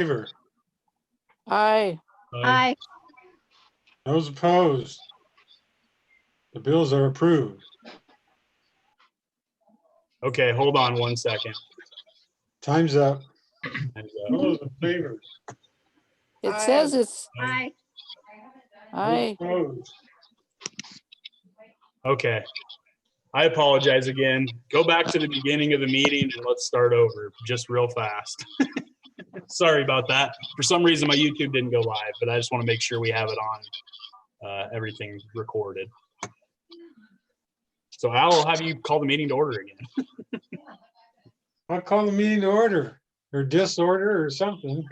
favor? Aye. Aye. Those opposed? The bills are approved. Okay, hold on one second. Time's up. And, All those in favor? It says it's Aye. aye. Those opposed? okay. I apologize again. Go back to the beginning of the meeting and let's start over just real fast. Sorry about that. For some reason, my YouTube didn't go live, but I just want to make sure we have it on everything recorded. So Al, I'll have you call the meeting to order again. I'll call the meeting to order or disorder or something.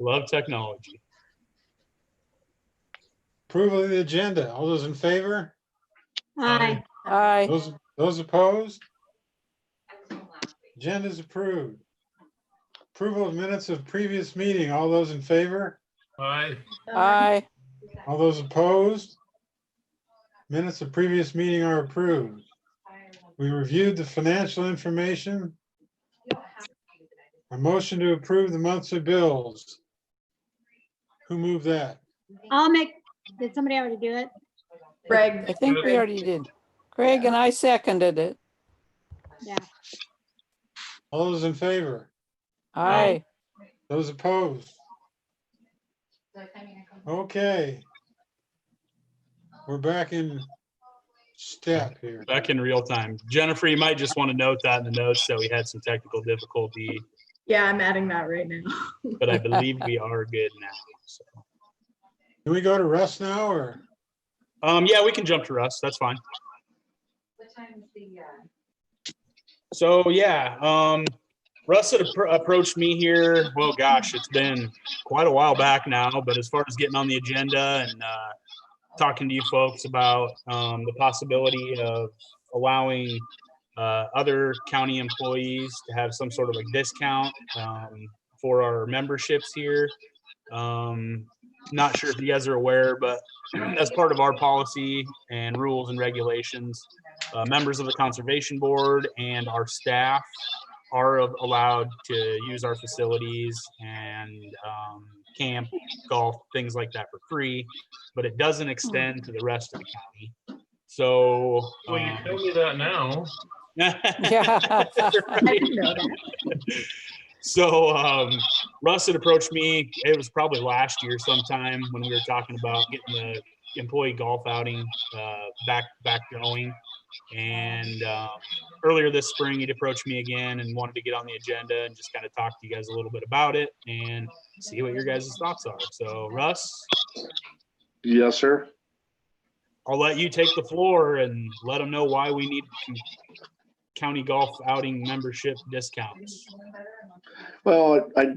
Love technology. Approval of the agenda. All those in favor? Aye. Aye. Those opposed? Agenda is approved. Approval of minutes of previous meeting. All those in favor? Aye. Aye. All those opposed? Minutes of previous meeting are approved. We reviewed the financial information. A motion to approve the monthly bills. Who moved that? I'll make, did somebody already do it? Greg. I think we already did. Craig and I seconded it. Yeah. All those in favor? Aye. Those opposed? Okay. We're back in step here. Back in real time. Jennifer, you might just want to note that in the notes that we had some technical difficulty, Yeah, I'm adding that right now. but I believe we are good now. So. Can we go to Russ now or? Yeah, we can jump to Russ. That's fine. So yeah, Russ had approached me here. Well, gosh, it's been quite a while back now. But as far as getting on the agenda and talking to you folks about the possibility of allowing other county employees to have some sort of a discount for our memberships here. Not sure if you guys are aware, but as part of our policy and rules and regulations, members of the conservation board and our staff are allowed to use our facilities and camp, golf, things like that for free, but it doesn't extend to the rest of the county. So Well, you tell me that now. Yeah. I didn't know that. So Russ had approached me. It was probably last year sometime when we were talking about getting the employee golf outing back going. And earlier this spring, he'd approached me again and wanted to get on the agenda and just kind of talk to you guys a little bit about it and see what your guys' thoughts are. So Russ? Yes, sir. I'll let you take the floor and let them know why we need county golf outing membership discounts. Well, I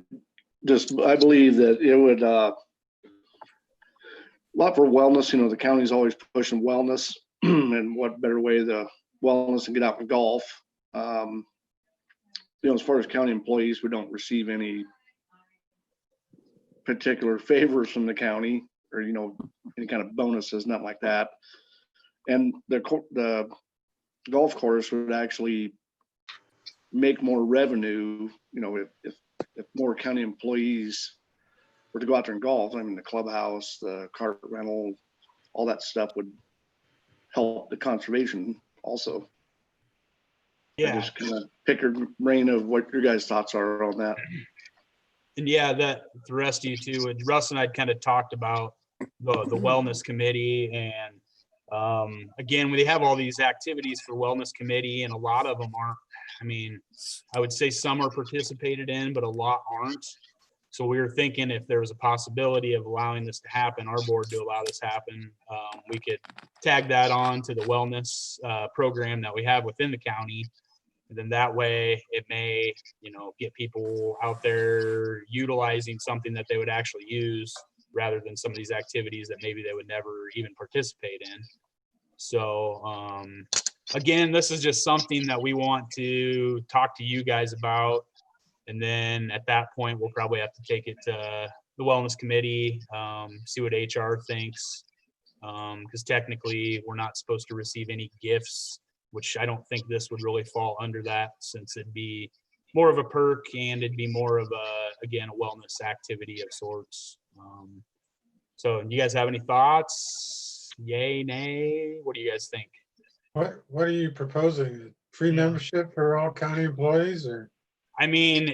believe that it would, a lot for wellness, you know, the county's always pushing wellness and what better way the wellness and get out and golf. You know, as far as county employees, we don't receive any particular favors from the county or, you know, any kind of bonuses, nothing like that. And the golf course would actually make more revenue, you know, if more county employees were to go out there and golf. I mean, the clubhouse, the cart rental, all that stuff would help the conservation also. Yeah. I just kind of pick your brain of what your guys' thoughts are on that. And yeah, that the rest of you too. Russ and I'd kind of talked about the wellness committee, and again, we have all these activities for wellness committee, and a lot of them aren't. I mean, I would say some are participated in, but a lot aren't. So we were thinking if there was a possibility of allowing this to happen, our board to allow this happen, we could tag that on to the wellness program that we have within the county. And then that way it may, you know, get people out there utilizing something that they would actually use rather than some of these activities that maybe they would never even participate in. So again, this is just something that we want to talk to you guys about. And then at that point, we'll probably have to take it to the wellness committee, see what HR thinks. Because technically we're not supposed to receive any gifts, which I don't think this would really fall under that, since it'd be more of a perk, and it'd be more of again, a wellness activity of sorts. So you guys have any thoughts? Yay, nay? What do you guys think? What are you proposing? Free membership for all county employees or? I mean,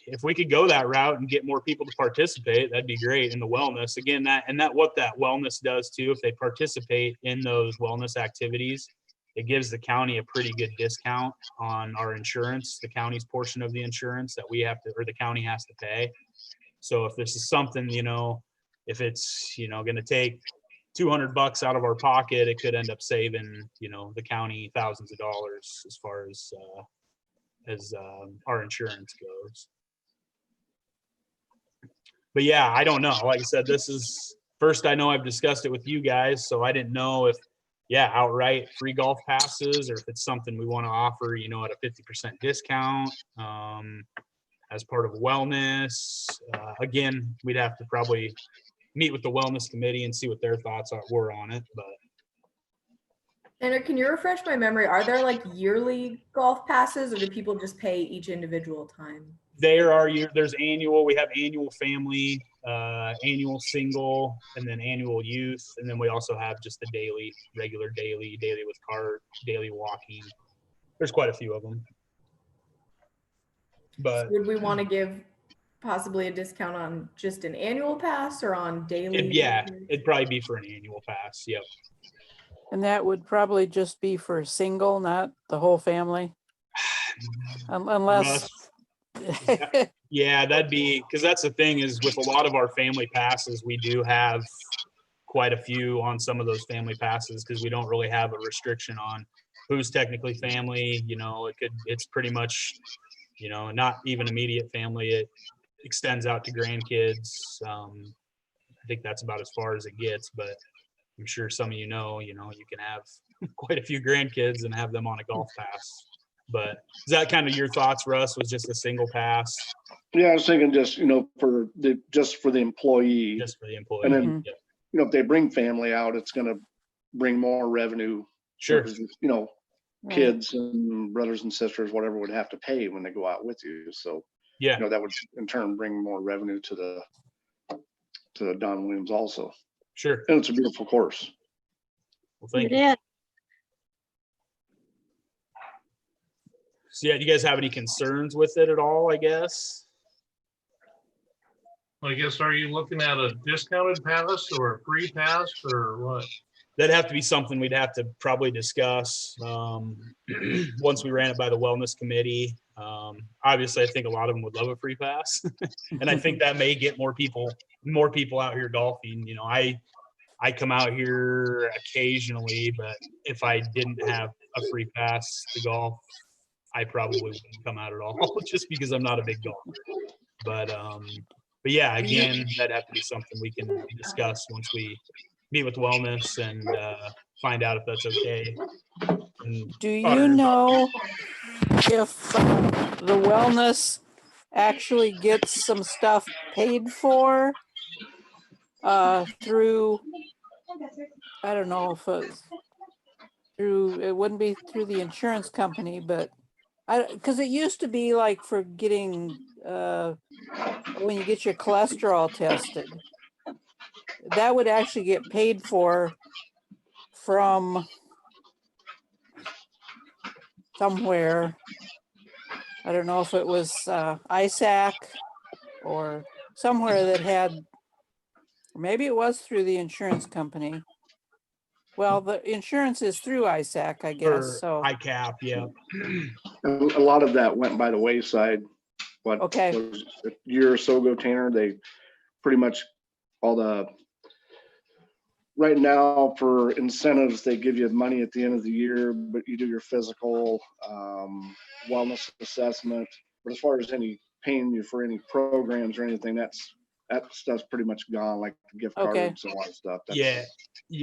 if we could go that route and get more people to participate, that'd be great in the wellness. Again, that what that wellness does too, if they participate in those wellness activities, it gives the county a pretty good discount on our insurance, the county's portion of the insurance that we have to, or the county has to pay. So if this is something, if it's, going to take $200 out of our pocket, it could end up saving, the county thousands of dollars as far as our insurance goes. But yeah, I don't know. Like I said, this is first, I know I've discussed it with you guys, so I didn't know if, outright free golf passes, or if it's something we want to offer, at a 50% discount as part of wellness. Again, we'd have to probably meet with the wellness committee and see what their thoughts were on it, but. Tanner, can you refresh my memory? Are there like yearly golf passes, or do people just pay each individual time? There's annual, we have annual family, annual single, and then annual youth. And then we also have just the regular daily with cart, daily walking. There's quite a few of them. But Would we want to give possibly a discount on just an annual pass or on daily? It'd probably be for an annual pass. Yep. And that would probably just be for single, not the whole family. Unless. Yeah, that'd be, because that's the thing is with a lot of our family passes, we do have quite a few on some of those family passes because we don't really have a restriction on who's technically family. It's pretty much, not even immediate family. It extends out to grandkids. I think that's about as far as it gets, but I'm sure some of you can have quite a few grandkids and have them on a golf pass. But is that kind of your thoughts, Russ? Was just a single pass? Yeah, I was thinking just, for the employee. Just for the employee. And then, if they bring family out, it's going to bring more revenue. Sure. Because, kids and brothers and sisters, whatever, would have to pay when they go out with you. So, that would in turn bring more revenue to the Don Williams also. Sure. And it's a beautiful course. Well, thank It you. is. So do you guys have any concerns with it at all, I guess? I guess, are you looking at a discounted pass or a free pass or what? That'd have to be something we'd have to probably discuss once we ran it by the wellness committee. Obviously, I think a lot of them would love a free pass, and I think that may get more people out here golfing. I come out here occasionally, but if I didn't have a free pass to golf, I probably wouldn't come out at all, just because I'm not a big golfer. But yeah, again, that'd have to be something we can discuss once we meet with wellness and find out if that's okay. Do you know if the wellness actually gets some stuff paid for through, I don't know if it's through, it wouldn't be through the insurance company, but because it used to be like for getting, when you get your cholesterol tested, that would actually get paid for from somewhere. I don't know if it was ISAC or somewhere that had, maybe it was through the insurance company. Well, the insurance is through ISAC, I guess. So ICAP, yeah. A lot of that went by the wayside. What Okay. was a year or so ago, Tanner, they pretty much right now for incentives, they give you money at the end of the year, but you do your physical wellness assessment. But as far as any paying you for any programs or anything, that stuff's pretty much gone, like the gift cards Okay. and a lot of stuff.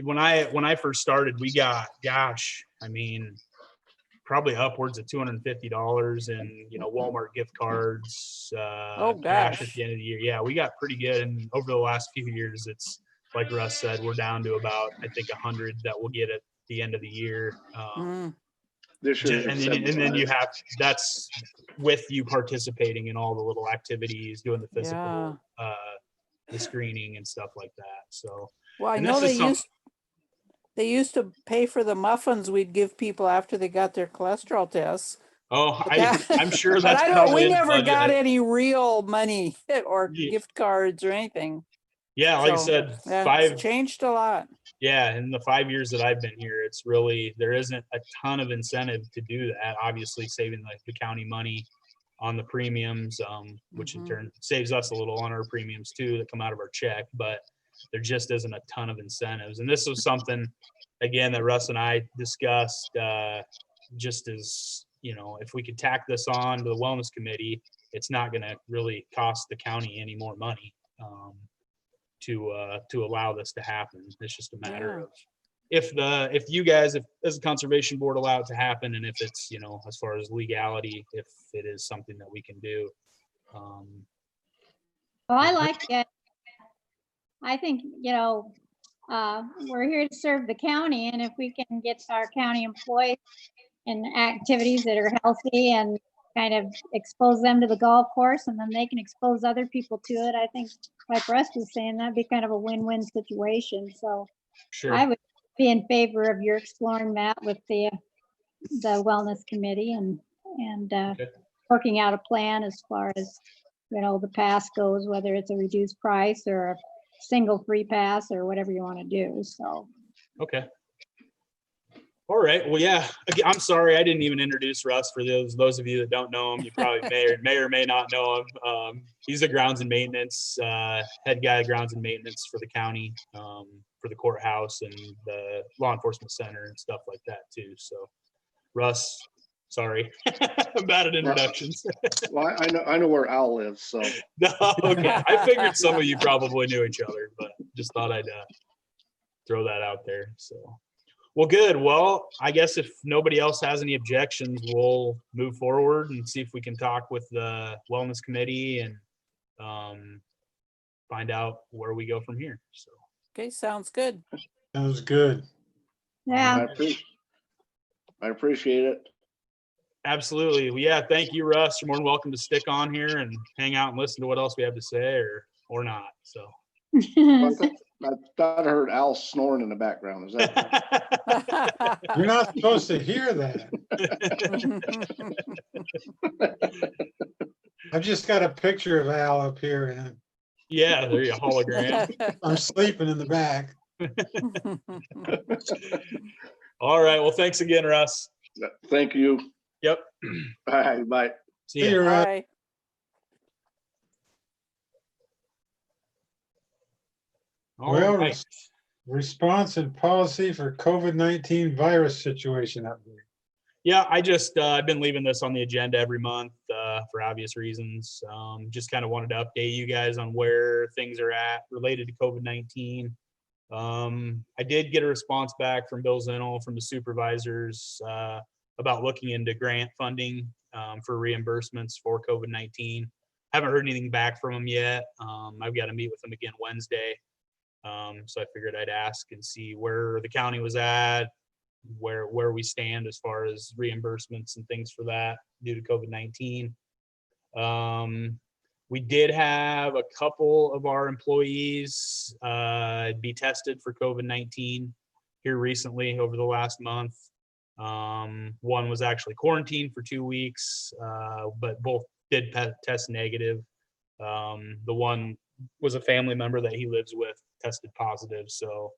When I first started, we got, probably upwards of $250 in Walmart gift cards. Oh, cash gosh. at the end of the year. Yeah, we got pretty good, and over the last few years, it's like Russ said, we're down to about, I think, 100 that we'll get at the end of the year. This year's And then you 75. have, that's with you participating in all the little activities, doing the Yeah. physical, the screening and stuff like that. So, Well, I and know this is they used to pay for the muffins we'd give people after they got their cholesterol tests. oh, But that- I'm sure But that's I don't, probably we in the never got budget. any real money or Ye- gift cards or anything. Yeah, like I So, said, yeah, it's changed a lot. yeah, in the 5 years that I've been here, it's really, there isn't a ton of incentive to do that. Obviously, saving the county money on the premiums, which in Mhm. turn saves us a little on our premiums too that come out of our check, but there just isn't a ton of incentives. And this was something, again, that Russ and I discussed, just as, you know, if we could tack this on to the wellness committee, it's not gonna really cost the county any more money. To allow this to happen. It's just a matter Yeah. of if you guys, if as a conservation board, allow it to happen, and if it's, you know, as far as legality, if it is something that we can do. Well, I like it. I think, we're here to serve the county, and if we can get our county employees in activities that are healthy and kind of expose them to the golf course, and then they can expose other people to it, I think, like Russ was saying, that'd be kind of a win-win situation. So Sure. I would be in favor of your exploring that with the wellness committee and Okay. working out a plan as far as, the pass goes, whether it's a reduced price or a single free pass or whatever you want to do. So, Okay. All right. Well, yeah. Again, I'm sorry I didn't even introduce Russ. For those of you that don't know him, you probably may or may not know him. He's a grounds and maintenance head guy, grounds and maintenance for the county, for the courthouse and the law enforcement center and stuff like that too. So, Russ, sorry, I'm bad at introductions. Well, I know where Al lives, so. No, okay. I figured some of you probably knew each other, but just thought I'd throw that out there. So. Well, good. Well, I guess if nobody else has any objections, we'll move forward and see if we can talk with the wellness committee and find out where we go from here. So, Okay, sounds good. Sounds good. yeah, I appreciate it. absolutely. Well, yeah, thank you, Russ. You're more than welcome to stick on here and hang out and listen to what else we have to say or not. So. I thought I heard Al snoring in the background. Is that? You're not supposed to hear that. I've just got a picture of Al up here and Yeah, there you go, hologram. I'm sleeping in the back. All right. Well, thanks again, Russ. Thank you. Yep. All right, bye. See See ya. you, Russ. Bye. All Well, right. response and policy for COVID-19 virus situation update. Yeah, I just I've been leaving this on the agenda every month for obvious reasons. Just kind of wanted to update you guys on where things are at related to COVID-19. I did get a response back from Bill Zinnel from the supervisors about looking into grant funding for reimbursements for COVID-19. Haven't heard anything back from him yet. I've got to meet with him again Wednesday. So I figured I'd ask and see where the county was at, where we stand as far as reimbursements and things for that due to COVID-19. We did have a couple of our employees be tested for COVID-19 here recently over the last month. One was actually quarantined for 2 weeks, but both did test negative. The one was a family member that he lives with, tested positive. So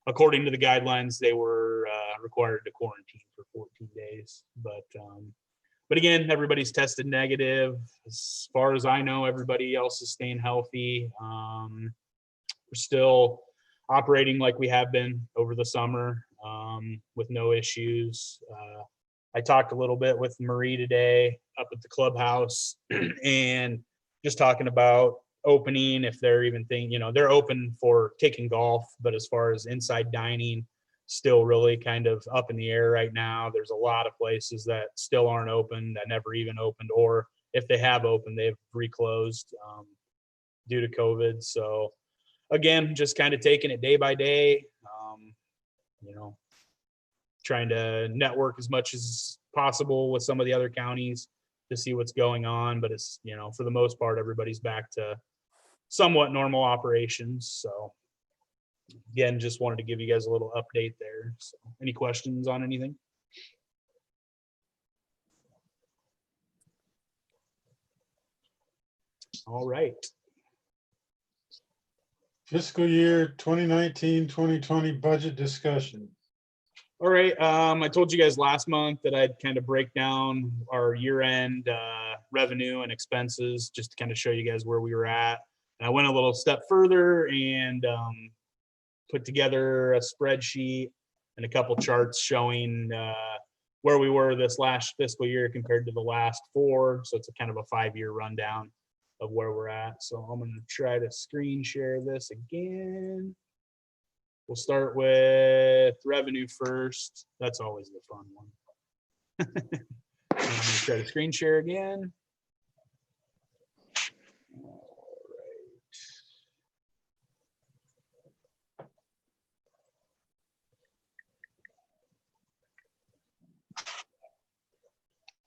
according to the guidelines, they were required to quarantine for 14 days. But again, everybody's tested negative. As far as I know, everybody else is staying healthy. We're still operating like we have been over the summer with no issues. I talked a little bit with Marie today up at the clubhouse and just talking about opening, if they're even thinking, they're open for kicking golf, but as far as inside dining, still really kind of up in the air right now. There's a lot of places that still aren't open, that never even opened, or if they have opened, they've reclosed due to COVID. So again, just kind of taking it day by day. trying to network as much as possible with some of the other counties to see what's going on. But it's, you know, for the most part, everybody's back to somewhat normal operations. So again, just wanted to give you guys a little update there. So any questions on anything? All right. Fiscal year 2019-2020 budget discussion. All right. I told you guys last month that I'd kind of break down our year-end revenue and expenses just to kind of show you guys where we were at. And I went a little step further and put together a spreadsheet and a couple charts showing where we were this last fiscal year compared to the last 4. So it's a kind of a 5-year rundown of where we're at. So I'm going to try to screen share this again. We'll start with revenue first. That's always the fun one. I'm going to try to screen share again.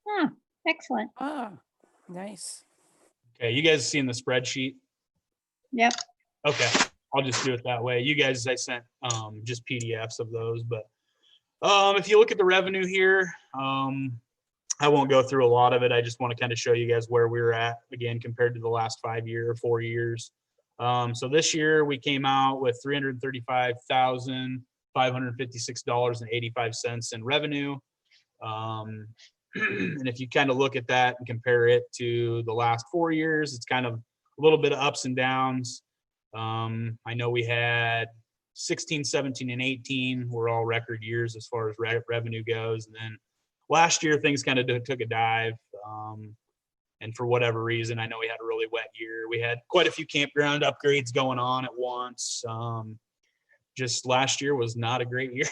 All Ah, excellent. Ah, nice. right. Okay, you guys seen the spreadsheet? Yep. Okay, I'll just do it that way. You guys, I sent just PDFs of those, but if you look at the revenue here, I won't go through a lot of it. I just want to kind of show you guys where we're at again compared to the last 5 year or 4 years. So this year we came out with $335,556.85 in revenue. And if you kind of look at that and compare it to the last 4 years, it's kind of a little bit of ups and downs. I know we had 16, 17, and 18 were all record years as far as revenue goes. And then last year, things kind of took a dive. And for whatever reason, I know we had a really wet year. We had quite a few campground upgrades going on at once. Just last year was not a great year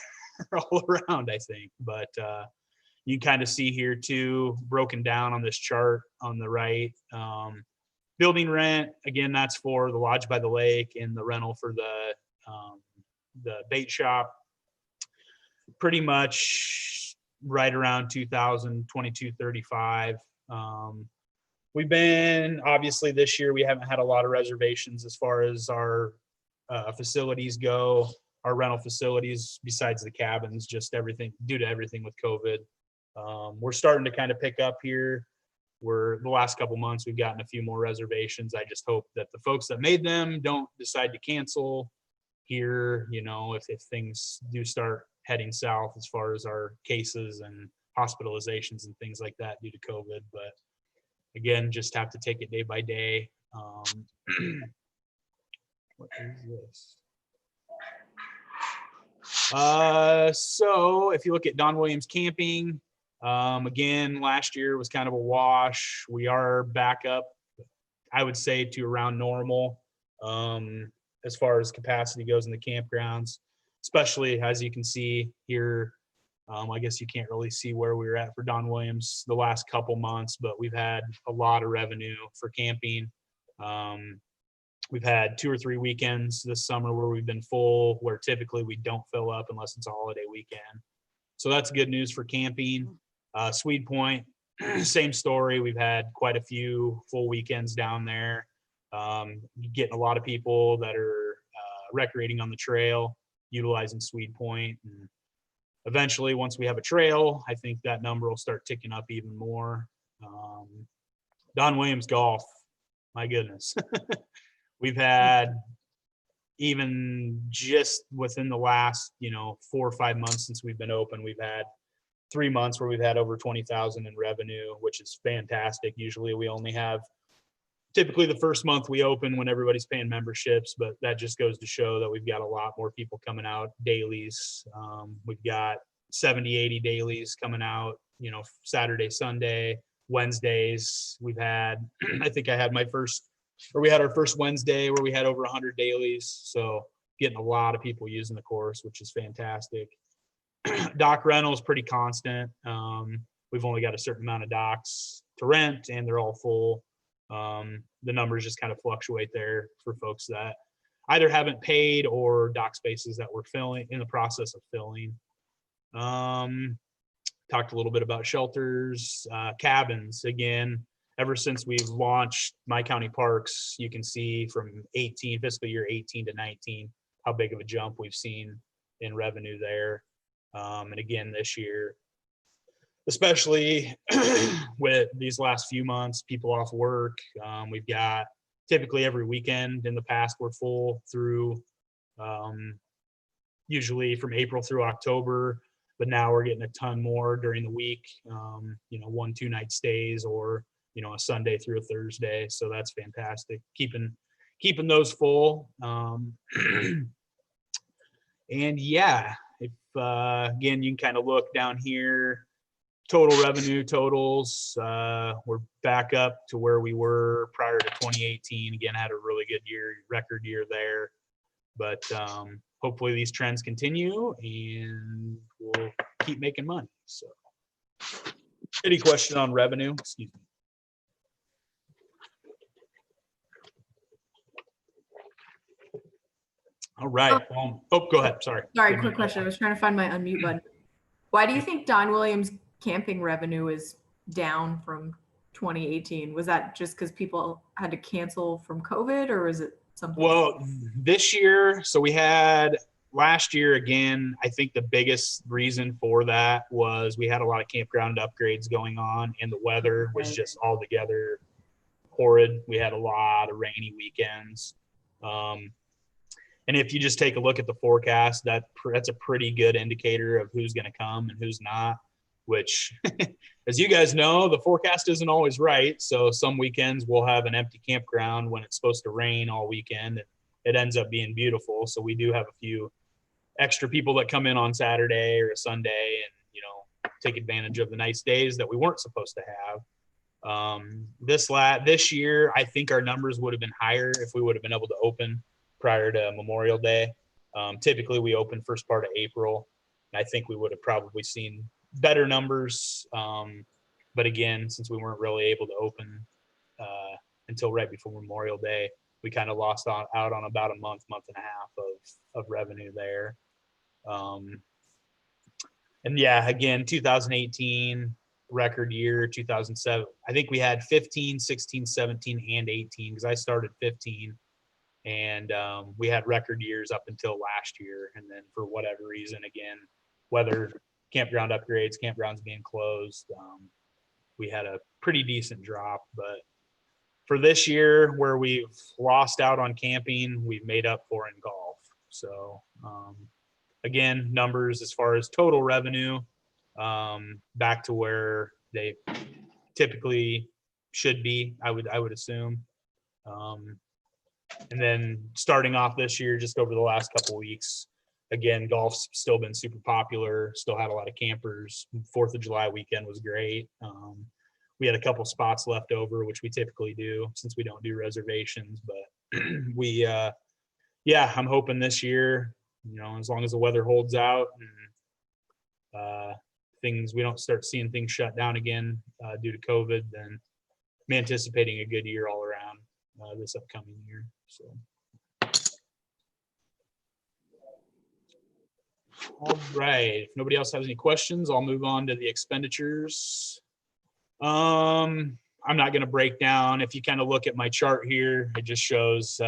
all around, I think. But you can kind of see here too, broken down on this chart on the right. Building rent, again, that's for the Lodge by the Lake and the rental for the bait shop. Pretty much right around 2,000, 2,235. We've been, obviously this year, we haven't had a lot of reservations as far as our facilities go, our rental facilities, besides the cabins, just everything, due to everything with COVID. We're starting to kind of pick up here. The last couple months, we've gotten a few more reservations. I just hope that the folks that made them don't decide to cancel here, you know, if things do start heading south as far as our cases and hospitalizations and things like that due to COVID. But again, just have to take it day by day. What is this? So if you look at Don Williams Camping, again, last year was kind of a wash. We are back up, I would say, to around normal as far as capacity goes in the campgrounds, especially as you can see here. I guess you can't really see where we were at for Don Williams the last couple months, but we've had a lot of revenue for camping. We've had 2 or 3 weekends this summer where we've been full, where typically we don't fill up unless it's a holiday weekend. So that's good news for camping. Swede Point, same story. We've had quite a few full weekends down there. Getting a lot of people that are recreating on the trail, utilizing Swede Point. And eventually, once we have a trail, I think that number will start ticking up even more. Don Williams Golf, my goodness. We've had, even just within the last, 4 or 5 months since we've been open, we've had 3 months where we've had over 20,000 in revenue, which is fantastic. Usually we only have, typically the first month we open when everybody's paying memberships, but that just goes to show that we've got a lot more people coming out dailies. We've got 70, 80 dailies coming out, Saturday, Sunday, Wednesdays. We've had, I think I had we had our first Wednesday where we had over 100 dailies. So getting a lot of people using the course, which is fantastic. Dock rental is pretty constant. We've only got a certain amount of docks to rent and they're all full. The numbers just kind of fluctuate there for folks that either haven't paid or dock spaces that we're filling, in the process of filling. Talked a little bit about shelters, cabins. Again, ever since we've launched My County Parks, you can see from fiscal year 18 to 19, how big of a jump we've seen in revenue there. And again, this year, especially with these last few months, people off work, we've got typically every weekend in the past, we're full through usually from April through October, but now we're getting a ton more during the week, 1-2 night stays, or, a Sunday through a Thursday. So that's fantastic. Keeping those full. And yeah, if again, you can kind of look down here, total revenue totals, we're back up to where we were prior to 2018. Again, had a really good year, record year there. But hopefully these trends continue and we'll keep making money. So any question on revenue? Excuse me. All right. Go ahead. Sorry. Sorry, quick question. I was trying to find my unmute button. Why do you think Don Williams camping revenue is down from 2018? Was that just because people had to cancel from COVID, or is it something? Well, this year, so we had last year, again, I think the biggest reason for that was we had a lot of campground upgrades going on, and the weather was just altogether horrid. We had a lot of rainy weekends. And if you just take a look at the forecast, that's a pretty good indicator of who's going to come and who's not, which, as you guys know, the forecast isn't always right. So some weekends we'll have an empty campground when it's supposed to rain all weekend. And it ends up being beautiful. So we do have a few extra people that come in on Saturday or a Sunday and, take advantage of the nice days that we weren't supposed to have. This year, I think our numbers would have been higher if we would have been able to open prior to Memorial Day. Typically we open first part of April, and I think we would have probably seen better numbers. But again, since we weren't really able to open until right before Memorial Day, we kind of lost out on about a month and a half of revenue there. And yeah, again, 2018 record year, 2007. I think we had 15, 16, 17, and 18 because I started 15. And we had record years up until last year. And then for whatever reason, again, weather, campground upgrades, campgrounds being closed, we had a pretty decent drop. But for this year, where we've lost out on camping, we've made up for in golf. So again, numbers as far as total revenue, back to where they typically should be, I would assume. And then starting off this year, just over the last couple of weeks, again, golf's still been super popular, still had a lot of campers. 4th of July weekend was great. We had a couple spots left over, which we typically do since we don't do reservations. But I'm hoping this year, as long as the weather holds out and we don't start seeing things shut down again due to COVID, then I'm anticipating a good year all around this upcoming year. So, all right. If nobody else has any questions, I'll move on to the expenditures. I'm not going to break down. If you kind of look at my chart here, it just shows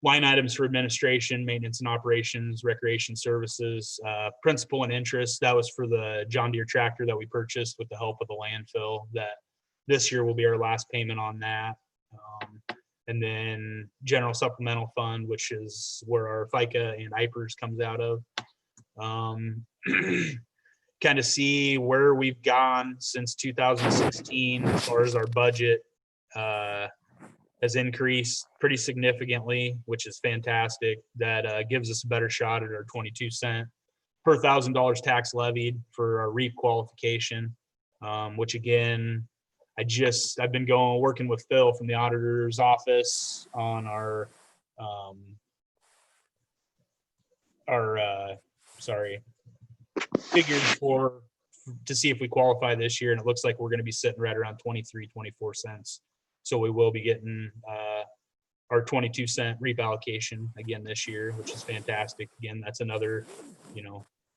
line items for administration, maintenance and operations, recreation services, principal and interest. That was for the John Deere tractor that we purchased with the help of the landfill. That this year will be our last payment on that. And then general supplemental fund, which is where our FICA and IPERS comes out of. Kind of see where we've gone since 2016 as far as our budget has increased pretty significantly, which is fantastic. That gives us a better shot at our 22-cent per $1,000 tax levied for our REAP qualification, which again, I've been working with Phil from the auditor's office on our figures to see if we qualify this year. And it looks like we're going to be sitting right around 24 cents. So we will be getting our 22-cent REAP allocation again this year, which is fantastic. Again, that's another,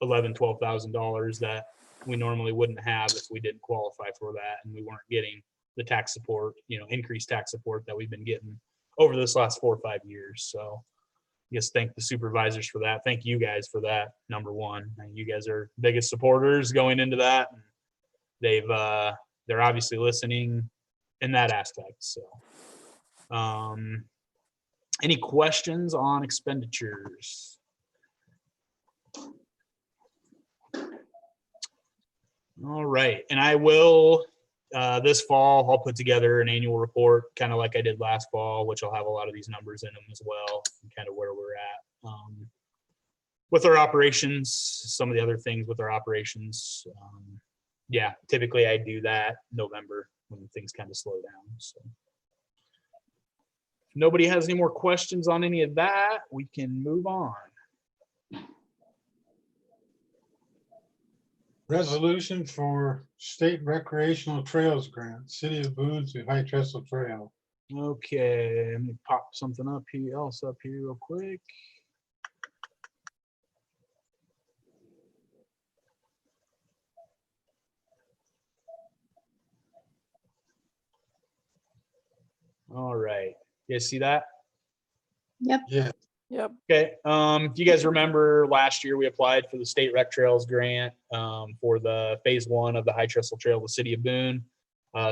$12,000 that we normally wouldn't have if we didn't qualify for that, and we weren't getting the tax support, increased tax support that we've been getting over this last 4 or 5 years. So I guess thank the supervisors for that. Thank you guys for that. Number one, and you guys are biggest supporters going into that. They're obviously listening in that aspect. So, any questions on expenditures? All right, and I will, this fall, I'll put together an annual report, kind of like I did last fall, which will have a lot of these numbers in them as well, and kind of where we're at with our operations, some of the other things with our operations. Yeah, typically I do that November when things kind of slow down. So if nobody has any more questions on any of that, we can move on. Resolution for state recreational trails grant, City of Boone to High Trestle Trail. Okay, let me pop something up here, else up here real quick. All right, you guys see that? Yep. Yeah, Yep. Okay, if you guys remember last year, we applied for the State Rec Trails grant for the phase 1 of the High Trestle Trail, the City of Boone.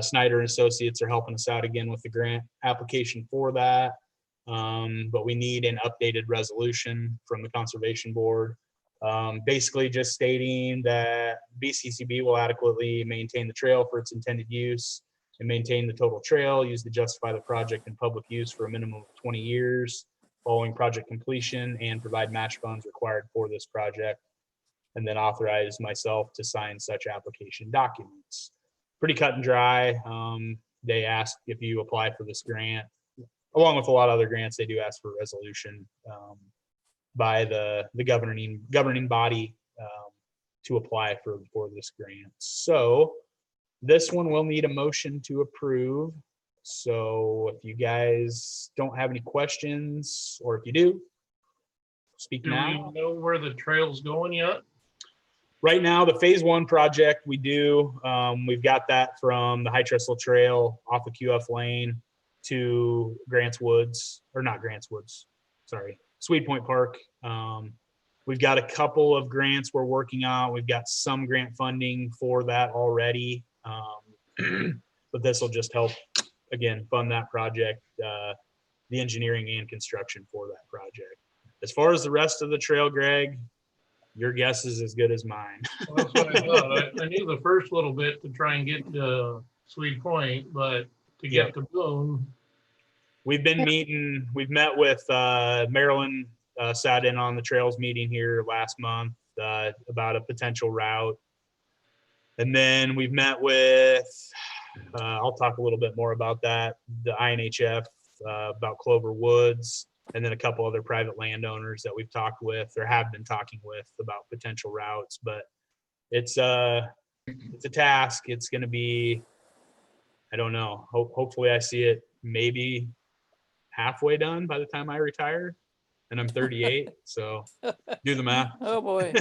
Snyder and Associates are helping us out again with the grant application for that. But we need an updated resolution from the Conservation Board. Basically just stating that BCCB will adequately maintain the trail for its intended use and maintain the total trail used to justify the project in public use for a minimum of 20 years following project completion, and provide match funds required for this project, and then authorize myself to sign such application documents. Pretty cut and dry. They ask if you apply for this grant, along with a lot of other grants, they do ask for a resolution by the governing body to apply for this grant. So this one will need a motion to approve. So if you guys don't have any questions, or if you do, speak Do now. we know where the trail's going yet? Right now, the phase 1 project we do, we've got that from the High Trestle Trail off of QF Lane to Grants Woods, or not Grants Woods, sorry, Sweet Point Park. We've got a couple of grants we're working on. We've got some grant funding for that already. But this will just help, again, fund that project, the engineering and construction for that project. As far as the rest of the trail, Greg, your guess is as good as mine. Well, that's what I thought. I knew the first little bit to try and get to Sweet Point, but to get to Boone. We've been meeting, we've met with Marilyn, sat in on the trails meeting here last month about a potential route. And then we've met with, I'll talk a little bit more about that, the INHF, about Clover Woods, and then a couple other private landowners that we've talked with or have been talking with about potential routes. But it's a task. It's going to be, I don't know, hopefully I see it maybe halfway done by the time I retire, and I'm 38. So do the math. Oh, boy.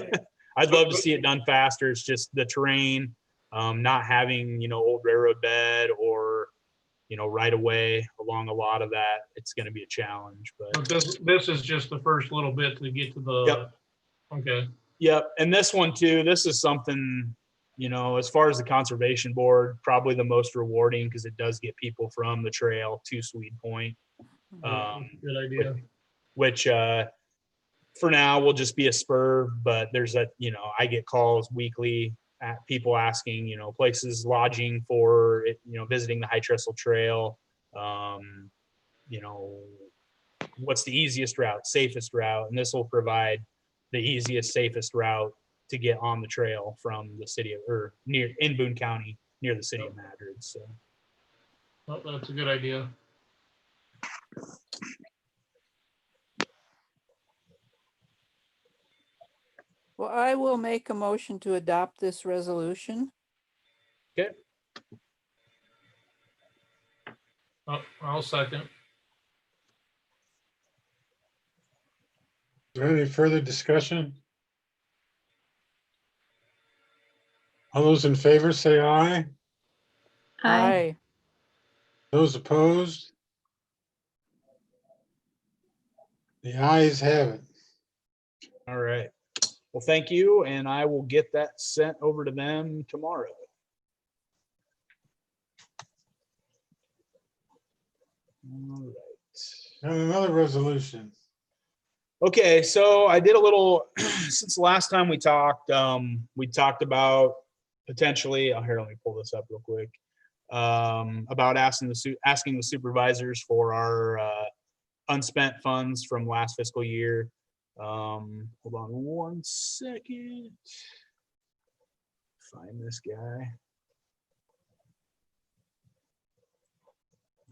I'd love to see it done faster. It's just the terrain, not having, old railroad bed or, right away along a lot of that. It's going to be a challenge, But this is just the first little bit to get to the. Yep. Okay. Yep. And this one too, this is something, as far as the Conservation Board, probably the most rewarding because it does get people from the trail to Swede Point. Good idea. Which for now will just be a spur, but there's I get calls weekly at people asking, places, lodging for it, visiting the High Trestle Trail, what's the easiest route, safest route, and this will provide the easiest, safest route to get on the trail from the city or in Boone County, near the city of Madrid. So Oh, that's a good idea. Well, I will make a motion to adopt this resolution. okay. I'll second. is there any further discussion? All those in favor say aye. Aye. Those opposed? The ayes have it. All right. Well, thank you, and I will get that sent over to them tomorrow. All right. And another resolution. Okay, so I did a little, since the last time we talked about potentially, oh, here, let me pull this up real quick. About asking the supervisors for our unspent funds from last fiscal year. Hold on one second. Find this guy.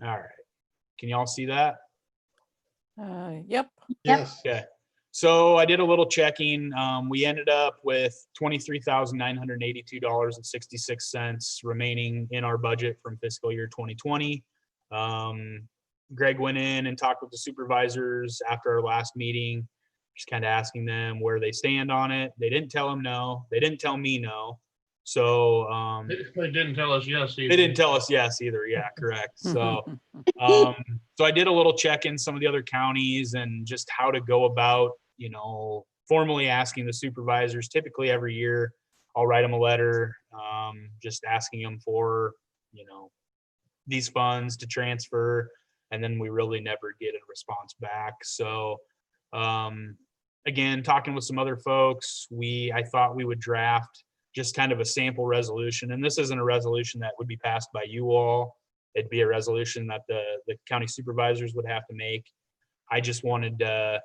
All right. Can y'all see that? Yep. Yes. Okay. So I did a little checking. We ended up with $23,982.66 remaining in our budget from fiscal year 2020. Greg went in and talked with the supervisors after our last meeting, just kind of asking them where they stand on it. They didn't tell him no. They didn't tell me no. So They didn't tell us yes. they didn't tell us yes either. Yeah, correct. So so I did a little check in some of the other counties and just how to go about, formally asking the supervisors. Typically every year I'll write them a letter, just asking them for, these funds to transfer. And then we really never get a response back. So again, talking with some other folks, I thought we would draft just kind of a sample resolution. And this isn't a resolution that would be passed by you all. It'd be a resolution that the county supervisors would have to make. I just wanted to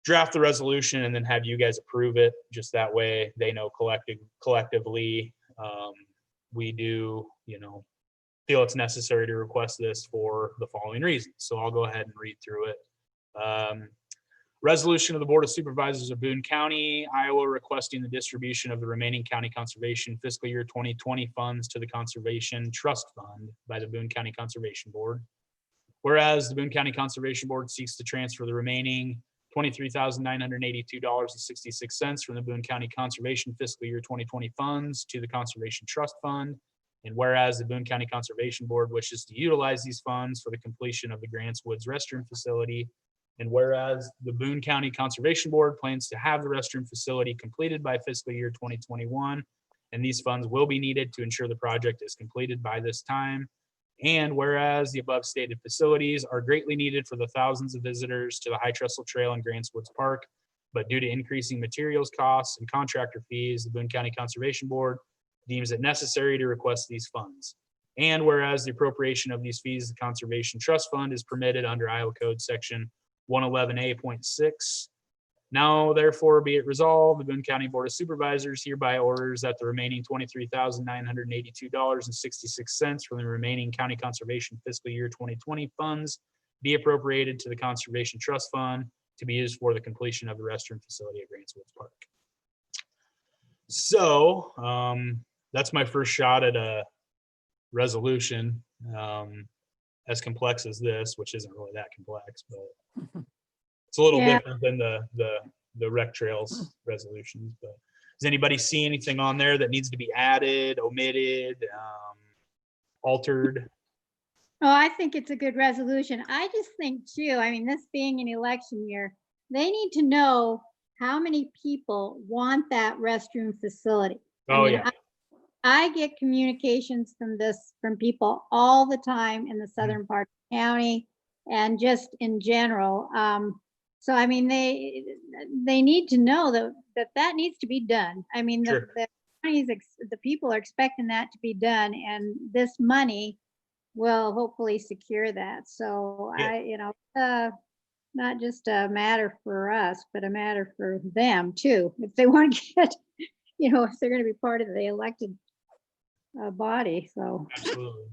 draft the resolution and then have you guys approve it. Just that way they know collectively we do, feel it's necessary to request this for the following reasons. So I'll go ahead and read through it. Resolution of the Board of Supervisors of Boone County, Iowa, requesting the distribution of the remaining county conservation fiscal year 2020 funds to the Conservation Trust Fund by the Boone County Conservation Board. Whereas the Boone County Conservation Board seeks to transfer the remaining $23,982.66 from the Boone County Conservation fiscal year 2020 funds to the Conservation Trust Fund. And whereas the Boone County Conservation Board wishes to utilize these funds for the completion of the Grants Woods restroom facility. And whereas the Boone County Conservation Board plans to have the restroom facility completed by fiscal year 2021, and these funds will be needed to ensure the project is completed by this time. And whereas the above stated facilities are greatly needed for the thousands of visitors to the High Trestle Trail and Grants Woods Park, but due to increasing materials costs and contractor fees, the Boone County Conservation Board deems it necessary to request these funds. And whereas the appropriation of these fees, the Conservation Trust Fund is permitted under Iowa Code Section 111A.6. Now, therefore, be it resolved, the Boone County Board of Supervisors hereby orders that the remaining $23,982.66 from the remaining county conservation fiscal year 2020 funds be appropriated to the Conservation Trust Fund to be used for the completion of the restroom facility at Grants Woods Park. So that's my first shot at a resolution. As complex as this, which isn't really that complex, but it's a little different than the rec trails resolutions. But does anybody see anything on there that needs to be added, omitted, altered? Oh, I think it's a good resolution. I just think too, this being an election year, they need to know how many people want that restroom facility. I get communications from people all the time in the southern part of the county and just in general. So they need to know that needs to be done. Sure. The people are expecting that to be done, and this money will hopefully secure that. So not just a matter for us, but a matter for them too. If they want to get, if they're going to be part of the elected body. So Absolutely.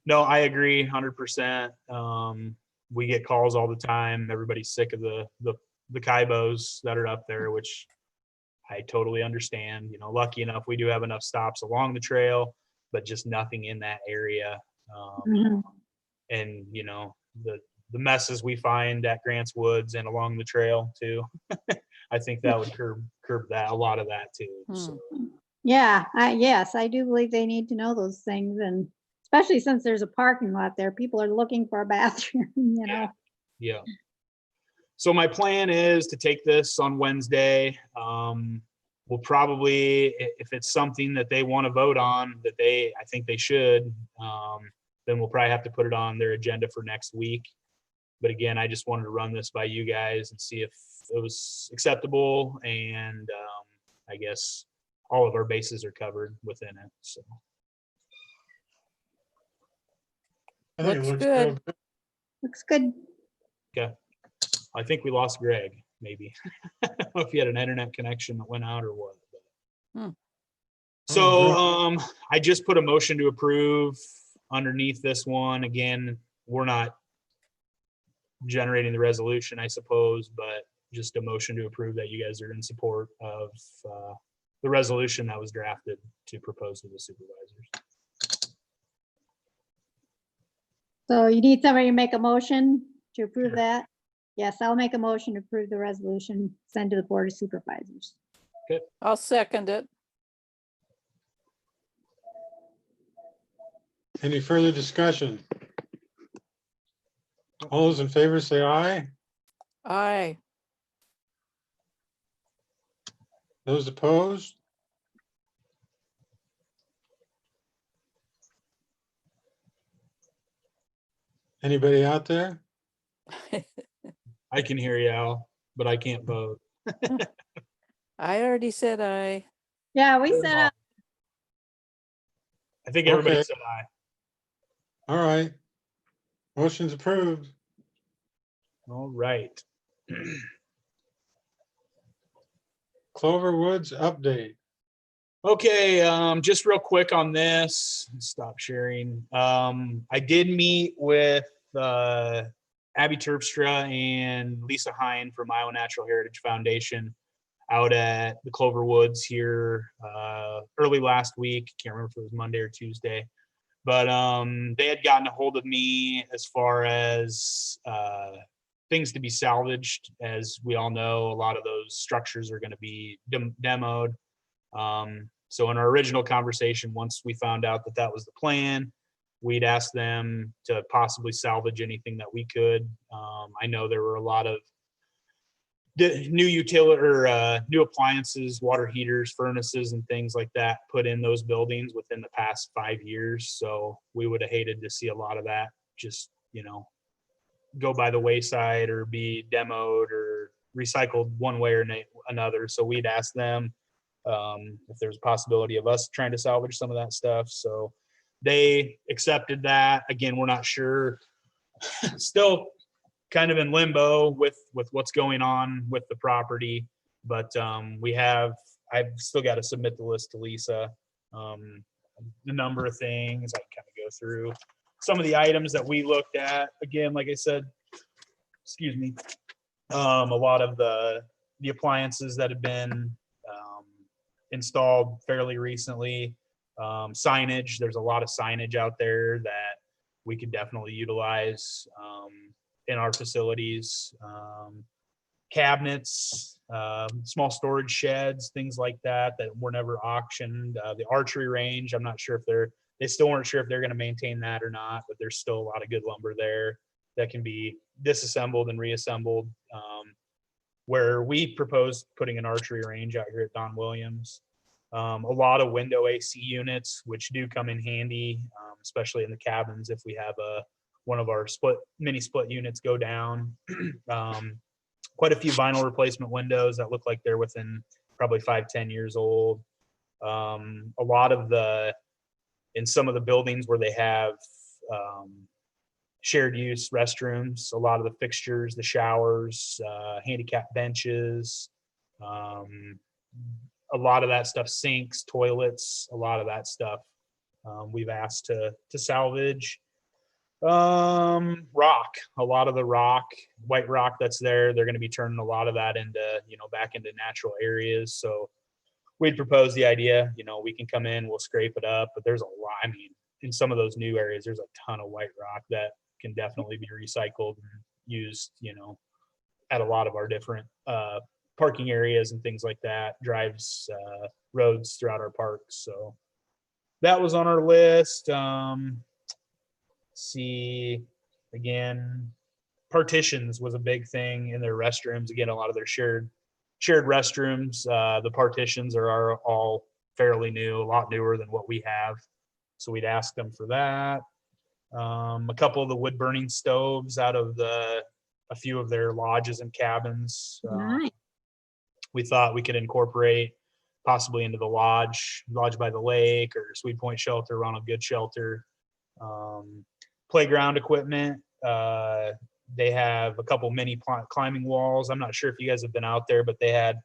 No, I agree 100%. We get calls all the time. Everybody's sick of the Kaibos that are up there, which I totally understand. Lucky enough, we do have enough stops along the trail, but just nothing in that area. And the messes we find at Grants Woods and along the trail too. I think that would curb that, a lot of that too. So, Yeah, yes, I do believe they need to know those things, and especially since there's a parking lot there, people are looking for a bathroom, you know? yeah. So my plan is to take this on Wednesday. We'll probably, if it's something that they want to vote on, that I think they should, then we'll probably have to put it on their agenda for next week. But again, I just wanted to run this by you guys and see if it was acceptable, and I guess all of our bases are covered within it. So I think it Looks looks good. real good. Looks good. okay, I think we lost Greg. Maybe I don't know if he had an internet connection that went out or what. But. So I just put a motion to approve underneath this one. Again, we're not generating the resolution, I suppose, but just a motion to approve that you guys are in support of the resolution that was drafted to propose to the supervisors. So you need somebody to make a motion to approve that? Yes, I'll make a motion to approve the resolution, send to the Board of Supervisors. I'll second it. Any further discussion? All those in favor say aye. Aye. Those opposed? Anybody out there? I can hear you, Al, but I can't vote. I already said aye. Yeah, we set up, I think everybody Okay. said aye. All right. Motion's approved. All right. Clover Woods update. Okay, just real quick on this, stop sharing. I did meet with Abby Terpstra and Lisa Hine from Iowa Natural Heritage Foundation out at the Clover Woods here early last week. Can't remember if it was Monday or Tuesday, but they had gotten a hold of me as far as things to be salvaged. As we all know, a lot of those structures are going to be demoed. So in our original conversation, once we found out that that was the plan, we'd ask them to possibly salvage anything that we could. I know there were a lot of new utility or new appliances, water heaters, furnaces, and things like that put in those buildings within the past 5 years. So we would have hated to see a lot of that just, go by the wayside or be demoed or recycled one way or another. So we'd ask them if there's a possibility of us trying to salvage some of that stuff. So they accepted that. Again, we're not sure, still kind of in limbo with what's going on with the property, but I've still got to submit the list to Lisa. The number of things I kind of go through some of the items that we looked at. Again, like I said, excuse me, a lot of the appliances that have been installed fairly recently. Signage, there's a lot of signage out there that we could definitely utilize in our facilities. Cabinets, small storage sheds, things like that were never auctioned. The archery range, I'm not sure if they still weren't sure if they're going to maintain that or not, but there's still a lot of good lumber there that can be disassembled and reassembled. Where we proposed putting an archery range out here at Don Williams. A lot of window AC units, which do come in handy, especially in the cabins if we have one of our mini split units go down. Quite a few vinyl replacement windows that look like they're within probably 5-10 years old. A lot of in some of the buildings where they have shared use restrooms, a lot of the fixtures, the showers, handicap benches, a lot of that stuff, sinks, toilets, a lot of that stuff we've asked to salvage. Rock, a lot of the white rock that's there, they're going to be turning a lot of that into, back into natural areas. So we'd propose the idea, we can come in, we'll scrape it up, but there's a lot, in some of those new areas, there's a ton of white rock that can definitely be recycled and used, at a lot of our different parking areas and things like that, drives, roads throughout our parks. So that was on our list. See, again, partitions was a big thing in their restrooms. Again, a lot of their shared restrooms. The partitions are all fairly new, a lot newer than what we have. So we'd ask them for that. A couple of the wood burning stoves out of a few of their lodges and cabins. Nice. We thought we could incorporate possibly into the lodge by the lake, or Sweet Point Shelter, Ronald Good Shelter. Playground equipment. They have a couple mini climbing walls. I'm not sure if you guys have been out there, but they had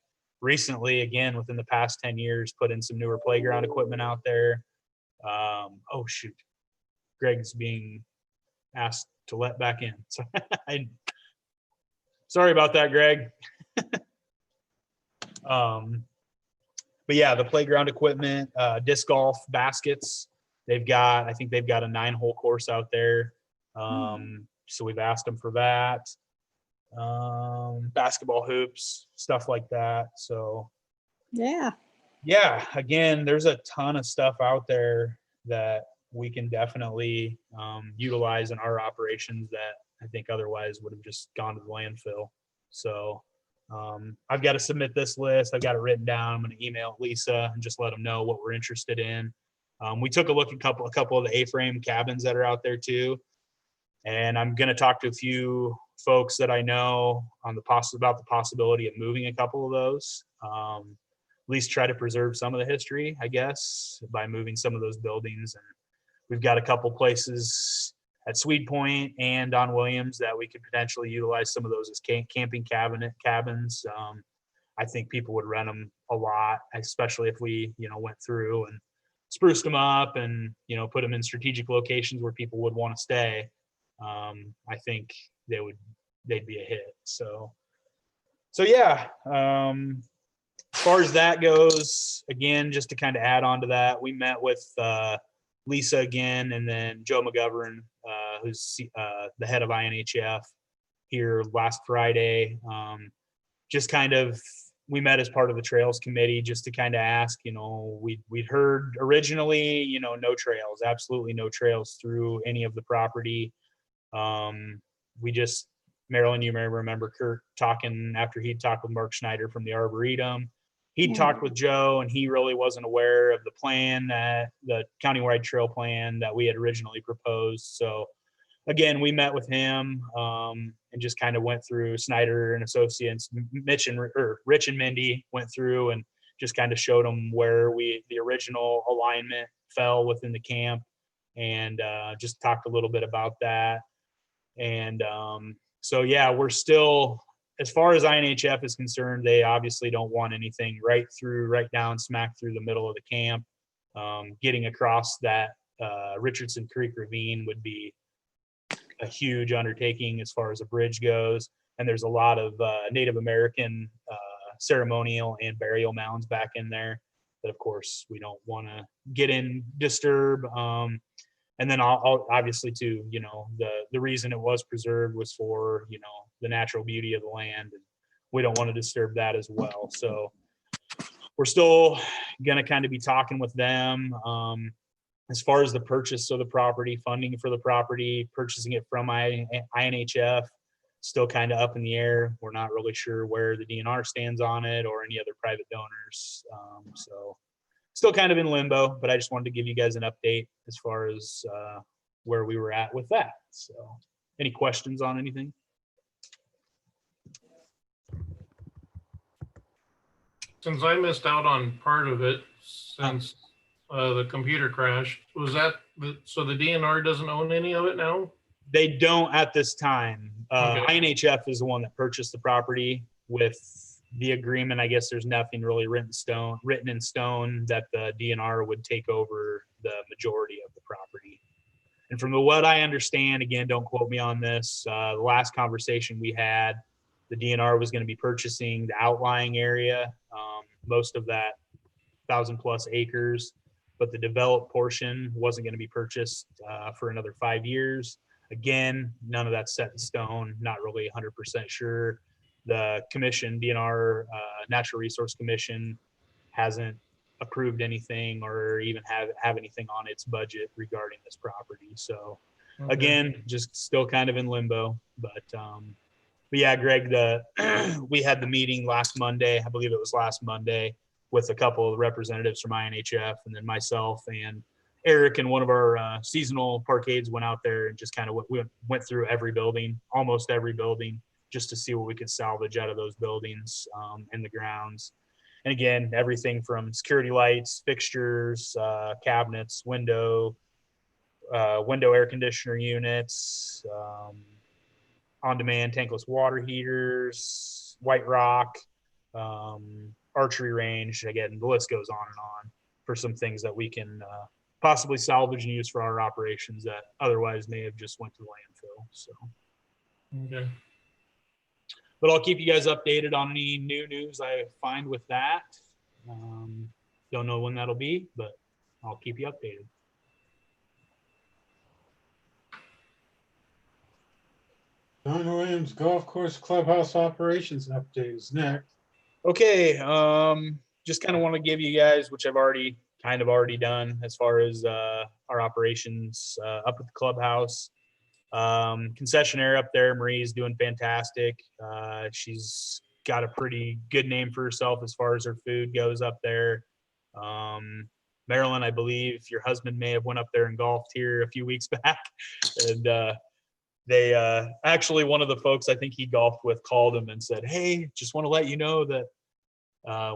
recently, again, within the past 10 years, put in some newer playground equipment out there. Oh, shoot. Greg's being asked to let back in. So sorry about that, Greg. But yeah, the playground equipment, disc golf baskets. I think they've got a 9-hole course out there. So we've asked them for that. Basketball hoops, stuff like that. So Yeah. yeah, again, there's a ton of stuff out there that we can definitely utilize in our operations that I think otherwise would have just gone to the landfill. So I've got to submit this list. I've got it written down. I'm going to email Lisa and just let them know what we're interested in. We took a look at a couple of the A-frame cabins that are out there too. And I'm going to talk to a few folks that I know on about the possibility of moving a couple of those. At least try to preserve some of the history, I guess, by moving some of those buildings. And we've got a couple places at Swede Point and Don Williams that we could potentially utilize some of those as camping cabins. I think people would rent them a lot, especially if we, went through and spruced them up and, put them in strategic locations where people would want to stay. I think they'd be a hit. So yeah. As far as that goes, again, just to kind of add on to that, we met with Lisa again, and then Joe McGovern, who's the head of INHF, here last Friday. Just kind of, we met as part of the Trails Committee just to kind of ask, we'd heard originally, no trails, absolutely no trails through any of the property. Marilyn, you may remember Kurt talking after he'd talked with Mark Schneider from the Arboretum. He'd talked with Joe, and he really wasn't aware of the plan, the countywide trail plan that we had originally proposed. So again, we met with him and just kind of went through Snyder and Associates. Rich and Mindy went through and just kind of showed them where the original alignment fell within the camp, and just talked a little bit about that. And so yeah, we're still, as far as INHF is concerned, they obviously don't want anything right down smack through the middle of the camp. Getting across that Richardson Creek ravine would be a huge undertaking as far as a bridge goes. And there's a lot of Native American ceremonial and burial mounds back in there that, of course, we don't want to disturb. And then obviously too, the reason it was preserved was for, the natural beauty of the land, and we don't want to disturb that as well. So we're still going to kind of be talking with them. As far as the purchase of the property, funding for the property, purchasing it from INHF, still kind of up in the air. We're not really sure where the DNR stands on it or any other private donors. So still kind of in limbo, but I just wanted to give you guys an update as far as where we were at with that. So any questions on anything? Since I missed out on part of it since the computer crashed, was that, so the DNR doesn't own any of it now? They don't at this time. Okay. INHF is the one that purchased the property with the agreement. I guess there's nothing really written in stone that the DNR would take over the majority of the property. And from what I understand, again, don't quote me on this, the last conversation we had, the DNR was going to be purchasing the outlying area, most of that 1,000+ acres, but the developed portion wasn't going to be purchased for another 5 years. Again, none of that's set in stone, not really 100% sure. the commission, DNR, Natural Resource Commission, hasn't approved anything or even have anything on its budget regarding this property. So Okay. again, just still kind of in limbo, but yeah, Greg, we had the meeting last Monday. I believe it was last Monday with a couple of representatives from INHF, and then myself and Eric and one of our seasonal parkades went out there and just kind of went through every building, almost every building, just to see what we could salvage out of those buildings and the grounds. And again, everything from security lights, fixtures, cabinets, window air conditioner units, on-demand tankless water heaters, white rock, archery range. Again, the list goes on and on for some things that we can possibly salvage and use for our operations that otherwise may have just went to landfill. So, Okay. but I'll keep you guys updated on any new news I find with that. Don't know when that'll be, but I'll keep you updated. Don Williams Golf Course Clubhouse Operations update is next. Okay, just kind of want to give you guys, which I've already done as far as our operations up at the clubhouse. Concessionaire up there, Marie's doing fantastic. She's got a pretty good name for herself as far as her food goes up there. Marilyn, I believe your husband may have went up there and golfed here a few weeks back, and they actually, one of the folks I think he golfed with called him and said, "Hey, just want to let you know that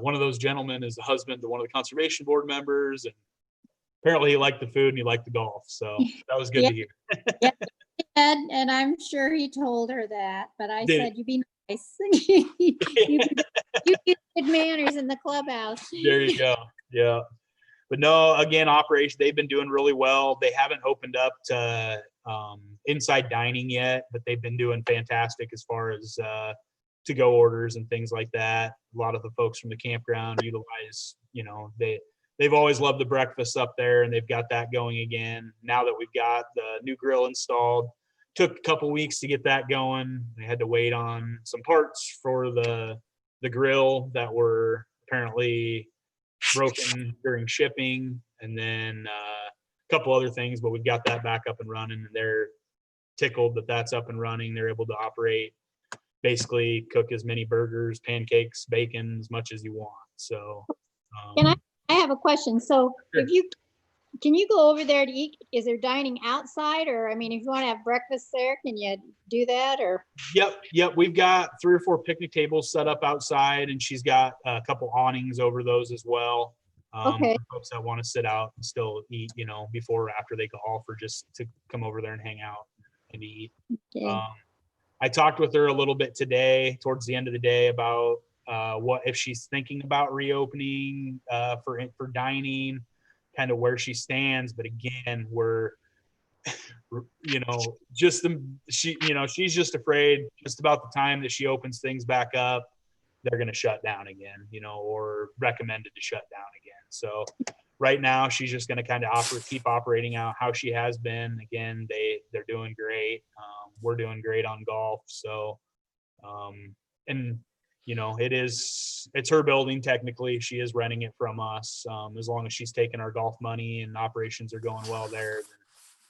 one of those gentlemen is the husband to one of the conservation board members, and apparently he liked the food and he liked the golf." So that was good to hear. Yeah, and I'm sure he told her that, but I Did- said, you be nice. You get good manners in the clubhouse. There you go. Yeah. But no, again, operation, they've been doing really well. They haven't opened up to inside dining yet, but they've been doing fantastic as far as to-go orders and things like that. A lot of the folks from the campground utilize, they've always loved the breakfast up there, and they've got that going again. Now that we've got the new grill installed, took a couple weeks to get that going. They had to wait on some parts for the grill that were apparently broken during shipping, and then a couple other things, but we've got that back up and running, and they're tickled that that's up and running. They're able to operate, basically cook as many burgers, pancakes, bacon, as much as you want. So Can I have a question. So Sure. can you go over there to eat? Is there dining outside, or, I mean, if you want to have breakfast there, can you do that, or? Yep. We've got 3 or 4 picnic tables set up outside, and she's got a couple awnings over those as well. Okay. For folks that want to sit out and still eat, before or after they golf, or just to come over there and hang out and eat. Okay. I talked with her a little bit today, towards the end of the day, about what if she's thinking about reopening for dining, kind of where she stands. But again, we're she's just afraid just about the time that she opens things back up, they're going to shut down again, or recommended to shut down again. So right now she's just going to kind of keep operating out how she has been. Again, they're doing great. We're doing great on golf. So, and it's her building. Technically she is renting it from us. As long as she's taking our golf money and operations are going well there,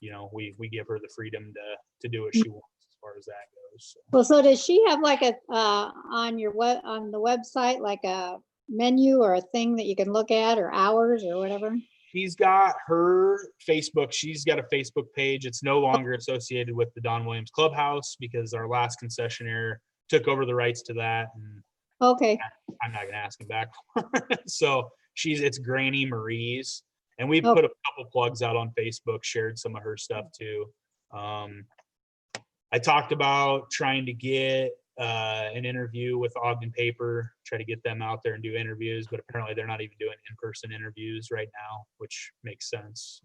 then, we give her the freedom to do what she wants as far as that goes. So. Well, so does she have like a, on the website, like a menu or a thing that you can look at, or hours or whatever? She's got her Facebook. She's got a Facebook page. It's no longer associated with the Don Williams Clubhouse because our last concessionaire took over the rights to that. And Okay. I'm not going to ask him back. So it's Granny Marie's. And we Okay. put a couple plugs out on Facebook, shared some of her stuff too. I talked about trying to get an interview with Ogden Paper, try to get them out there and do interviews, but apparently they're not even doing in-person interviews right now, which makes sense.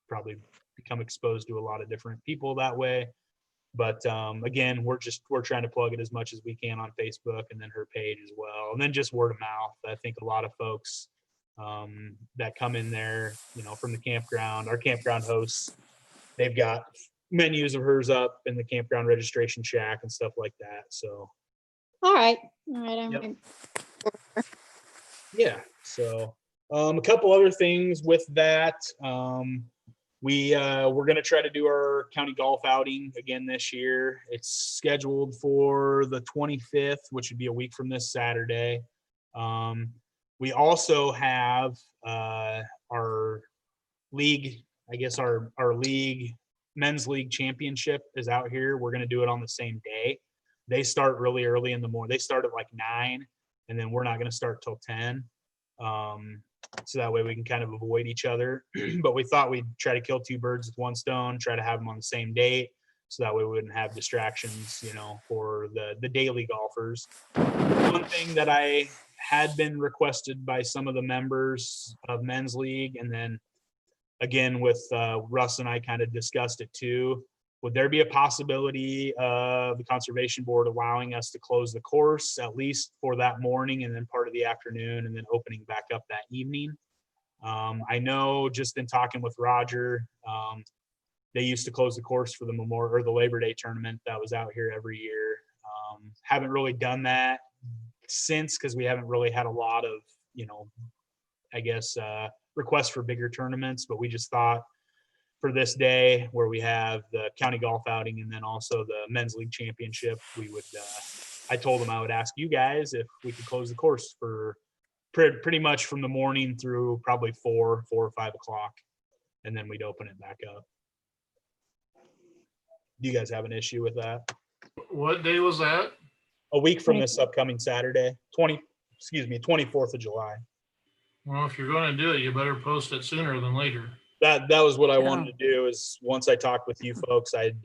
Probably become exposed to a lot of different people that way. But again, we're trying to plug it as much as we can on Facebook, and then her page as well. And then just word of mouth. I think a lot of folks that come in there, from the campground, our campground hosts, they've got menus of hers up in the campground registration shack and stuff like that. So All right. All right. I'm Yep. in. Yeah, so a couple other things with that. We're gonna try to do our county golf outing again this year. It's scheduled for the 25th, which would be a week from this Saturday. We also have our league, I guess our league, men's league championship is out here. We're gonna do it on the same day. They start really early in the morning. They start at like 9, and then we're not gonna start till 10. So that way we can kind of avoid each other. But we thought we'd try to kill two birds with one stone, try to have them on the same date. So that way we wouldn't have distractions, for the daily golfers. One thing that I had been requested by some of the members of men's league, and then again with Russ and I kind of discussed it too. Would there be a possibility of the conservation board allowing us to close the course at least for that morning and then part of the afternoon and then opening back up that evening? I know just in talking with Roger, they used to close the course for the Memorial or the Labor Day tournament that was out here every year. Haven't really done that since because we haven't really had a lot of, I guess, requests for bigger tournaments, but we just thought for this day where we have the county golf outing and then also the men's league championship, we would, I told them I would ask you guys if we could close the course for pretty much from the morning through probably 4 or 5 o'clock. And then we'd open it back up. Do you guys have an issue with that? What day was that? A week from this upcoming Saturday, 24th of July. Well, if you're going to do it, you better post it sooner than later. That was what I Yeah. wanted to do is once I talked with you folks, I'd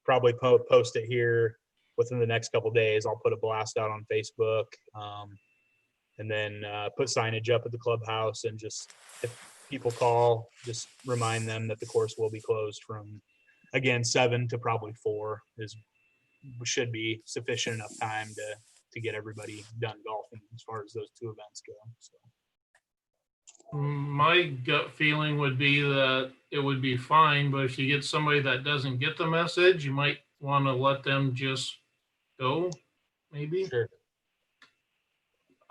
probably post it here within the next couple days. I'll put a blast out on Facebook, and then put signage up at the clubhouse, and just if people call, just remind them that the course will be closed from, again, 7 to probably 4 should be sufficient enough time to get everybody done golfing as far as those two events go. So. My gut feeling would be that it would be fine, but if you get somebody that doesn't get the message, you might want to let them just go, maybe. Sure.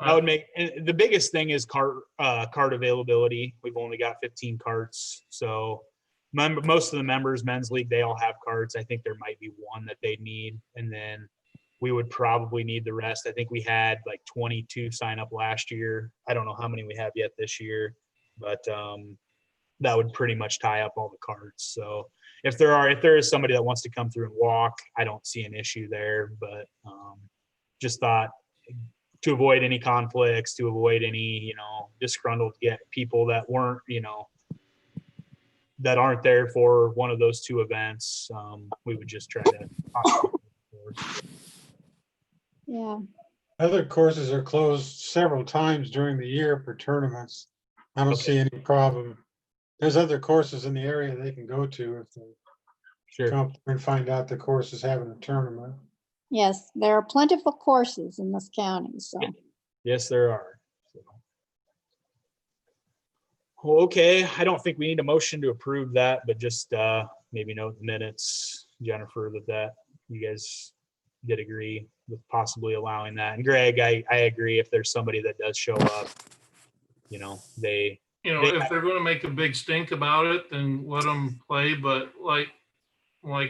I would make, and the biggest thing is cart availability. We've only got 15 carts. So most of the members, men's league, they all have carts. I think there might be one that they need. And then we would probably need the rest. I think we had like 22 sign up last year. I don't know how many we have yet this year, but that would pretty much tie up all the carts. So if there is somebody that wants to come through and walk, I don't see an issue there, but just thought to avoid any conflicts, to avoid any, disgruntled people that weren't, that aren't there for one of those two events. We would just try to. Yeah. Other courses are closed several times during the year for tournaments. I don't see any problem. There's other courses in the area they can go to if they Sure. come and find out the course is having a tournament. Yes, there are plentiful courses in this county, so. Yes, there are. Well, okay, I don't think we need a motion to approve that, but just maybe note the minutes, Jennifer, that you guys did agree with possibly allowing that. And Greg, I agree if there's somebody that does show up, they. If they're going to make a big stink about it, then let them play. But like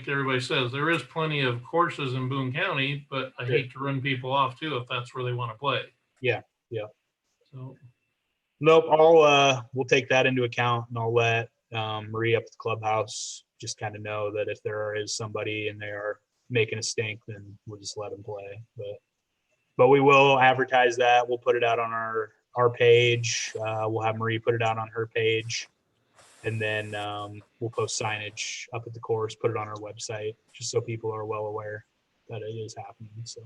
everybody says, there is plenty of courses in Boone County, but I hate to run people off too if that's where they want to play. Yeah. So. Nope, we'll take that into account, and I'll let Marie up at the clubhouse just kind of know that if there is somebody and they are making a stink, then we'll just let them play. But we will advertise that. We'll put it out on our page. We'll have Marie put it out on her page, and then we'll post signage up at the course, put it on our website, just so people are well aware that it is happening. So.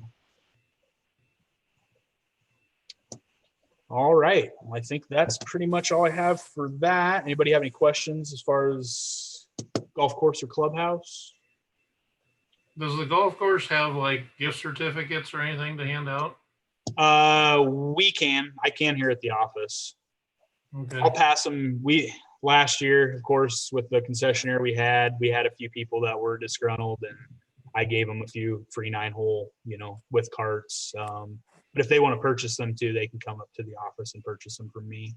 All right. Well, I think that's pretty much all I have for that. Anybody have any questions as far as golf course or clubhouse? Does the golf course have like gift certificates or anything to hand out? I can here at the office. Okay. I'll pass them. Last year, of course, with the concessionaire we had a few people that were disgruntled, and I gave them a few free 9-hole, with carts. But if they want to purchase them too, they can come up to the office and purchase them from me.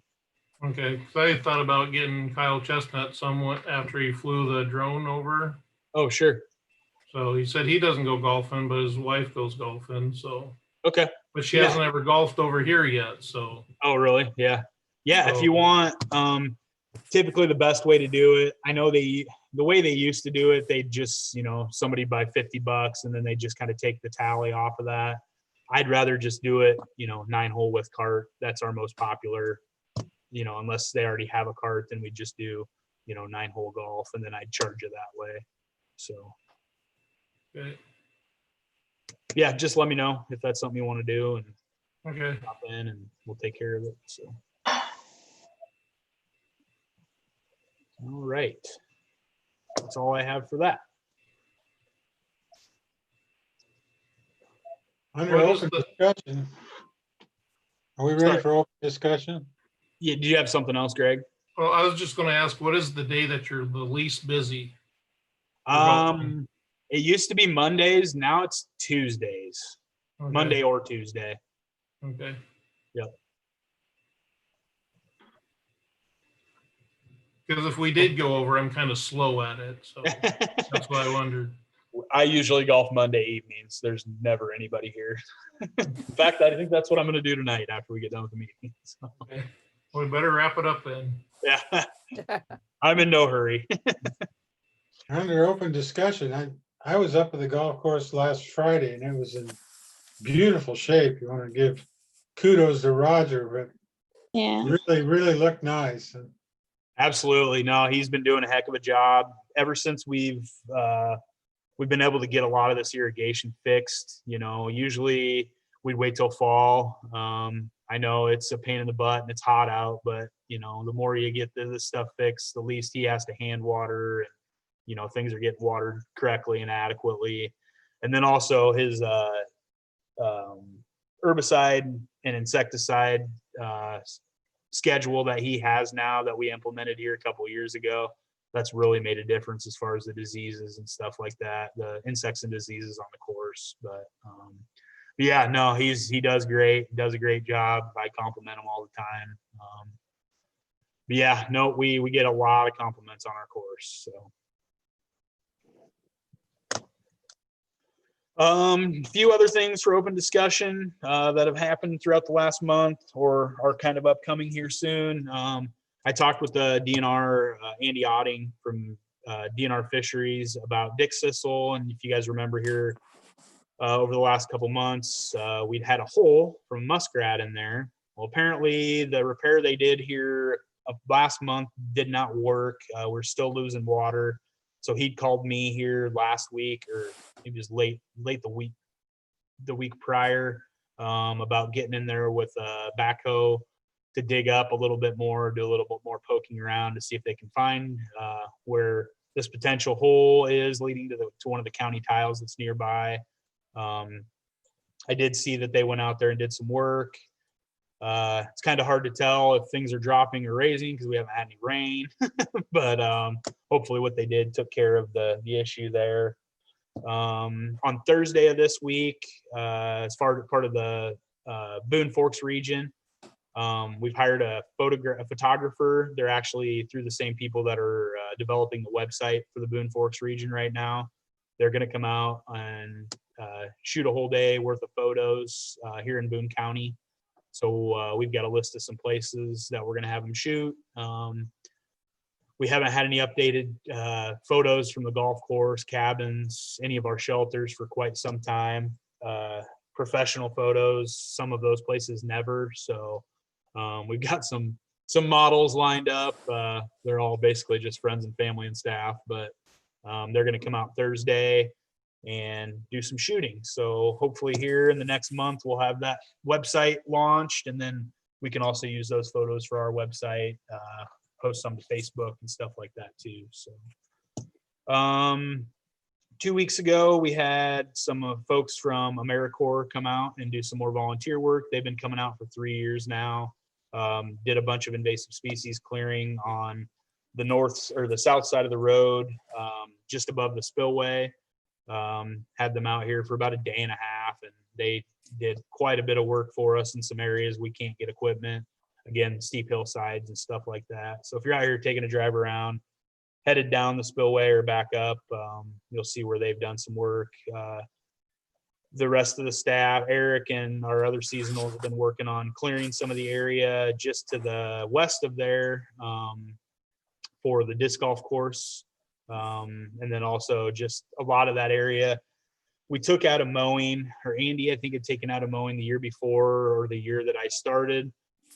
Okay, so I thought about getting Kyle Chestnut somewhat after he flew the drone over. Oh, sure. So he said he doesn't go golfing, but his wife goes golfing, so. Okay. But she Yeah. hasn't ever golfed over here yet, so. Oh, really? Yeah. Yeah. If So- you want, typically the best way to do it, I know the way they used to do it, they just, somebody buy $50 and then they just kind of take the tally off of that. I'd rather just do it, 9-hole with cart. That's our most popular, unless they already have a cart, then we just do, 9-hole golf, and then I'd charge it that way. So, Okay, yeah, just let me know if that's something you want to do and okay. hop in and we'll take care of it. So, all right. That's all I have for that. Under What is open the- discussion. Are we ready Sorry. for open discussion? Yeah, do you have something else, Greg? Well, I was just gonna ask, what is the day that you're the least busy? For golfing. It used to be Mondays. Now it's Tuesdays. Okay, Monday or Tuesday. Okay. Yep. Because if we did go over, I'm kind of slow at it, so that's why I wondered. I usually golf Monday evenings. There's never anybody here. In fact, I think that's what I'm going to do tonight after we get done with the meeting. So, Okay. We better wrap it up then. yeah, I'm in no hurry. Under open discussion, I was up at the golf course last Friday and it was in beautiful shape. You want to give kudos to Roger, Yeah. but really looked nice. And Absolutely. No, he's been doing a heck of a job ever since we've been able to get a lot of this irrigation fixed. Usually we'd wait till fall. I know it's a pain in the butt and it's hot out, but the more you get this stuff fixed, the least he has to hand water, and things are getting watered correctly and adequately. And then also his herbicide and insecticide schedule that he has now that we implemented here a couple of years ago, that's really made a difference as far as the diseases and stuff like that, the insects and diseases on the course. But yeah, no, he does great. He does a great job. I compliment him all the time. But yeah, no, we get a lot of compliments on our course. So. A few other things for open discussion that have happened throughout the last month or are kind of upcoming here soon. I talked with the DNR, Andy Otting from DNR Fisheries about Dick Sissel. And if you guys remember here over the last couple months, we'd had a hole from muskrat in there. Well, apparently the repair they did here last month did not work. We're still losing water. So he'd called me here last week, or it was late the week prior, about getting in there with a backhoe to dig up a little bit more, do a little bit more poking around to see if they can find where this potential hole is leading to one of the county tiles that's nearby. I did see that they went out there and did some work. It's kind of hard to tell if things are dropping or raising because we haven't had any rain, but hopefully what they did took care of the issue there. On Thursday of this week, as part of the Boone Forks region, we've hired a photographer. They're actually through the same people that are developing the website for the Boone Forks region right now. They're going to come out and shoot a whole day worth of photos here in Boone County. So we've got a list of some places that we're going to have them shoot. We haven't had any updated photos from the golf course, cabins, any of our shelters for quite some time. Professional photos, some of those places never. So we've got some models lined up. They're all basically just friends and family and staff, but they're going to come out Thursday and do some shooting. So hopefully here in the next month, we'll have that website launched, and then we can also use those photos for our website, post some to Facebook and stuff like that too. So 2 weeks ago, we had some folks from AmeriCorps come out and do some more volunteer work. They've been coming out for 3 years now. Did a bunch of invasive species clearing on the north or the south side of the road, just above the spillway. Had them out here for about a day and a half, and they did quite a bit of work for us in some areas we can't get equipment. Again, steep hillsides and stuff like that. So if you're out here taking a drive around, headed down the spillway or back up, you'll see where they've done some work. The rest of the staff, Eric and our other seasonals, have been working on clearing some of the area just to the west of there for the disc golf course. And then also just a lot of that area we took out of mowing, or Andy, I think, had taken out of mowing the year before or the year that I started,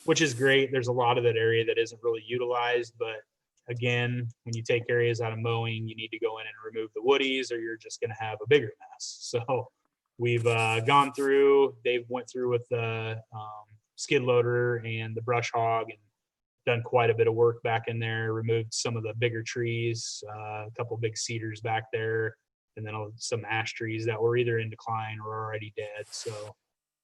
which is great. There's a lot of that area that isn't really utilized, but again, when you take areas out of mowing, you need to go in and remove the woodies or you're just going to have a bigger mess. So we've gone through, Dave went through with the skid loader and the brush hog and done quite a bit of work back in there, removed some of the bigger trees, a couple big cedars back there, and then some ash trees that were either in decline or already dead. So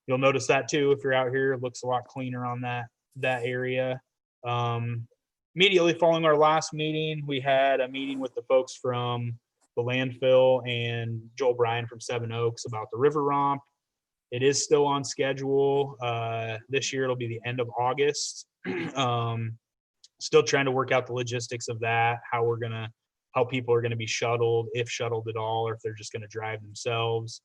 you'll notice that too if you're out here. It looks a lot cleaner on that area. Immediately following our last meeting, we had a meeting with the folks from the landfill and Joel Bryan from Seven Oaks about the river romp. It is still on schedule. This year it'll be the end of August. Still trying to work out the logistics of that, how people are gonna be shuttled, if shuttled at all, or if they're just gonna drive themselves.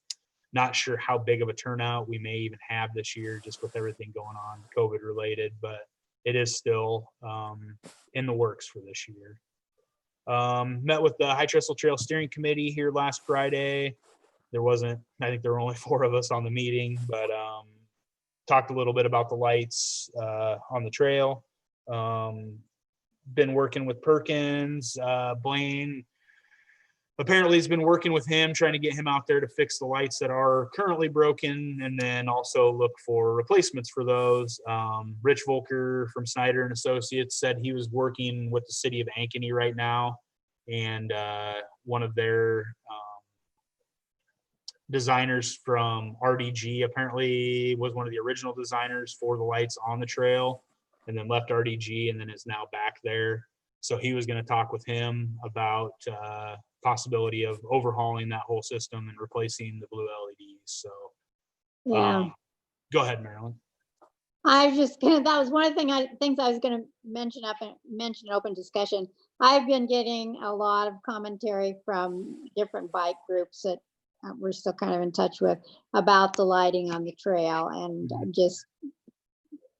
Not sure how big of a turnout we may even have this year, just with everything going on COVID related, but it is still in the works for this year. Met with the High Trestle Trail Steering Committee here last Friday. I think there were only 4 of us on the meeting, but talked a little bit about the lights on the trail. Been working with Perkins. Blaine apparently has been working with him, trying to get him out there to fix the lights that are currently broken, and then also look for replacements for those. Rich Volker from Snyder and Associates said he was working with the city of Ankeny right now, and one of their designers from RDG apparently was one of the original designers for the lights on the trail, and then left RDG and then is now back there. So he was going to talk with him about possibility of overhauling that whole system and replacing the blue LEDs. So Yeah. Go ahead, Marilyn. I was just gonna, that was one of the things I was gonna mention in open discussion. I've been getting a lot of commentary from different bike groups that we're still kind of in touch with about the lighting on the trail, and just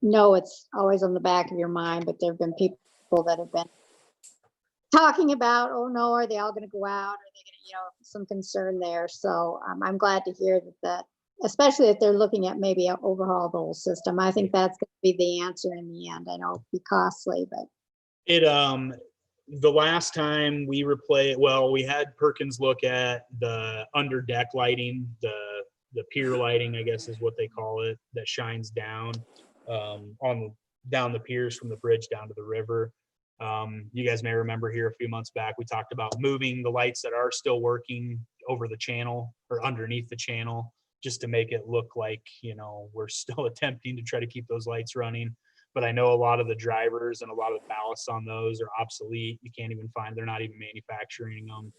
know it's always on the back of your mind, but there have been people that have been talking about, oh no, are they all going to go out? Are they going to, some concern there. So I'm glad to hear that, especially if they're looking at maybe an overhaul the whole system. I think that's going to be the answer in the end. I know it'll be costly, but the last time we we had Perkins look at the under deck lighting, the pier lighting, I guess is what they call it, that shines down down the piers from the bridge down to the river. You guys may remember here a few months back, we talked about moving the lights that are still working over the channel or underneath the channel, just to make it look like, we're still attempting to try to keep those lights running. But I know a lot of the drivers and a lot of the ballasts on those are obsolete. You can't even they're not even manufacturing them.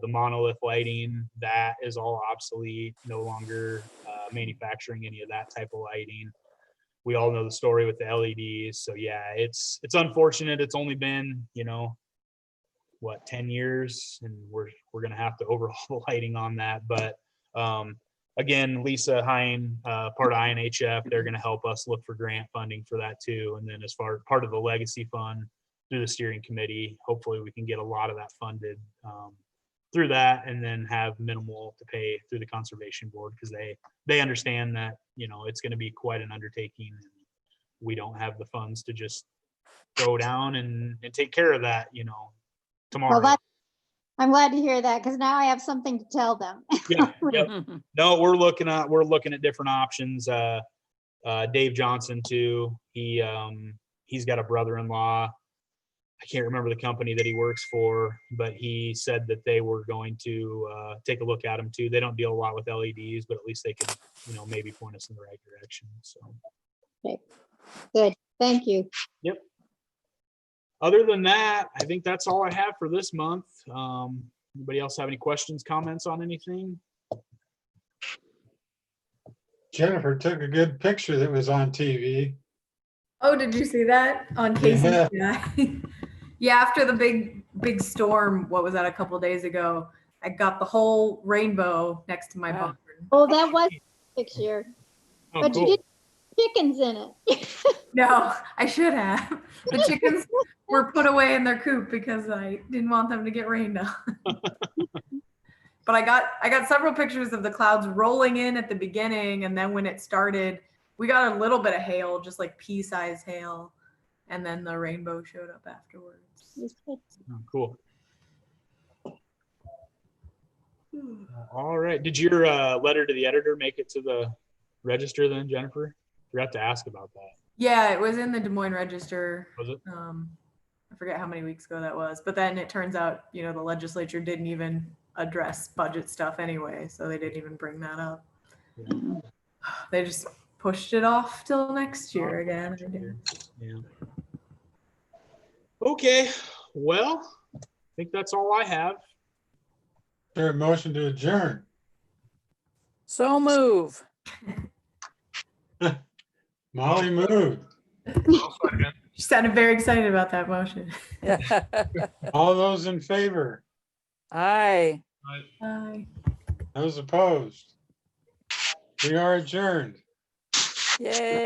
The monolith lighting, that is all obsolete, no longer manufacturing any of that type of lighting. We all know the story with the LEDs. So yeah, it's unfortunate. It's only been, 10 years, and we're going to have to overhaul the lighting on that. But again, Lisa Hine, part of INHF, they're going to help us look for grant funding for that too. And then as far part of the legacy fund through the steering committee, hopefully we can get a lot of that funded through that, and then have minimal to pay through the conservation board, because they understand that, it's going to be quite an undertaking. And we don't have the funds to just throw down and take care of that, tomorrow. well, I'm glad to hear that, because now I have something to tell them. Yeah. Yep. No, we're looking at different options. Dave Johnson too. He's got a brother-in-law. I can't remember the company that he works for, but he said that they were going to take a look at them too. They don't deal a lot with LEDs, but at least they could, maybe point us in the right direction. So. Okay. Good. Thank you. Yep. Other than that, I think that's all I have for this month. Anybody else have any questions, comments on anything? Jennifer took a good picture that was on TV. Oh, did you see that on Yeah. KCCI? Yeah, after the big storm, what was that, a couple days ago? I got the whole rainbow next to my Wow. barn. Oh, that was a picture, Oh, but you cool. did chickens in it. No, I should have. The chickens were put away in their coop because I didn't want them to get rained on. But I got several pictures of the clouds rolling in at the beginning, and then when it started, we got a little bit of hail, just like pea-sized hail, and then the rainbow showed up afterwards. Oh, cool. All right. Did your letter to the editor make it to the register then, Jennifer? Forgot to ask about that. Yeah, it was in the Des Moines Register. Was it? I forget how many weeks ago that was, but then it turns out, the legislature didn't even address budget stuff anyway, so they didn't even bring that up. Yeah. They just pushed it off till next year again. I guess. Yeah. Okay. Well, I think that's all I have. There a motion to adjourn? So move. Molly moved. I'll second. She sounded very excited about that motion. All those in favor? Aye. Bye. Those opposed? We are adjourned. Yay.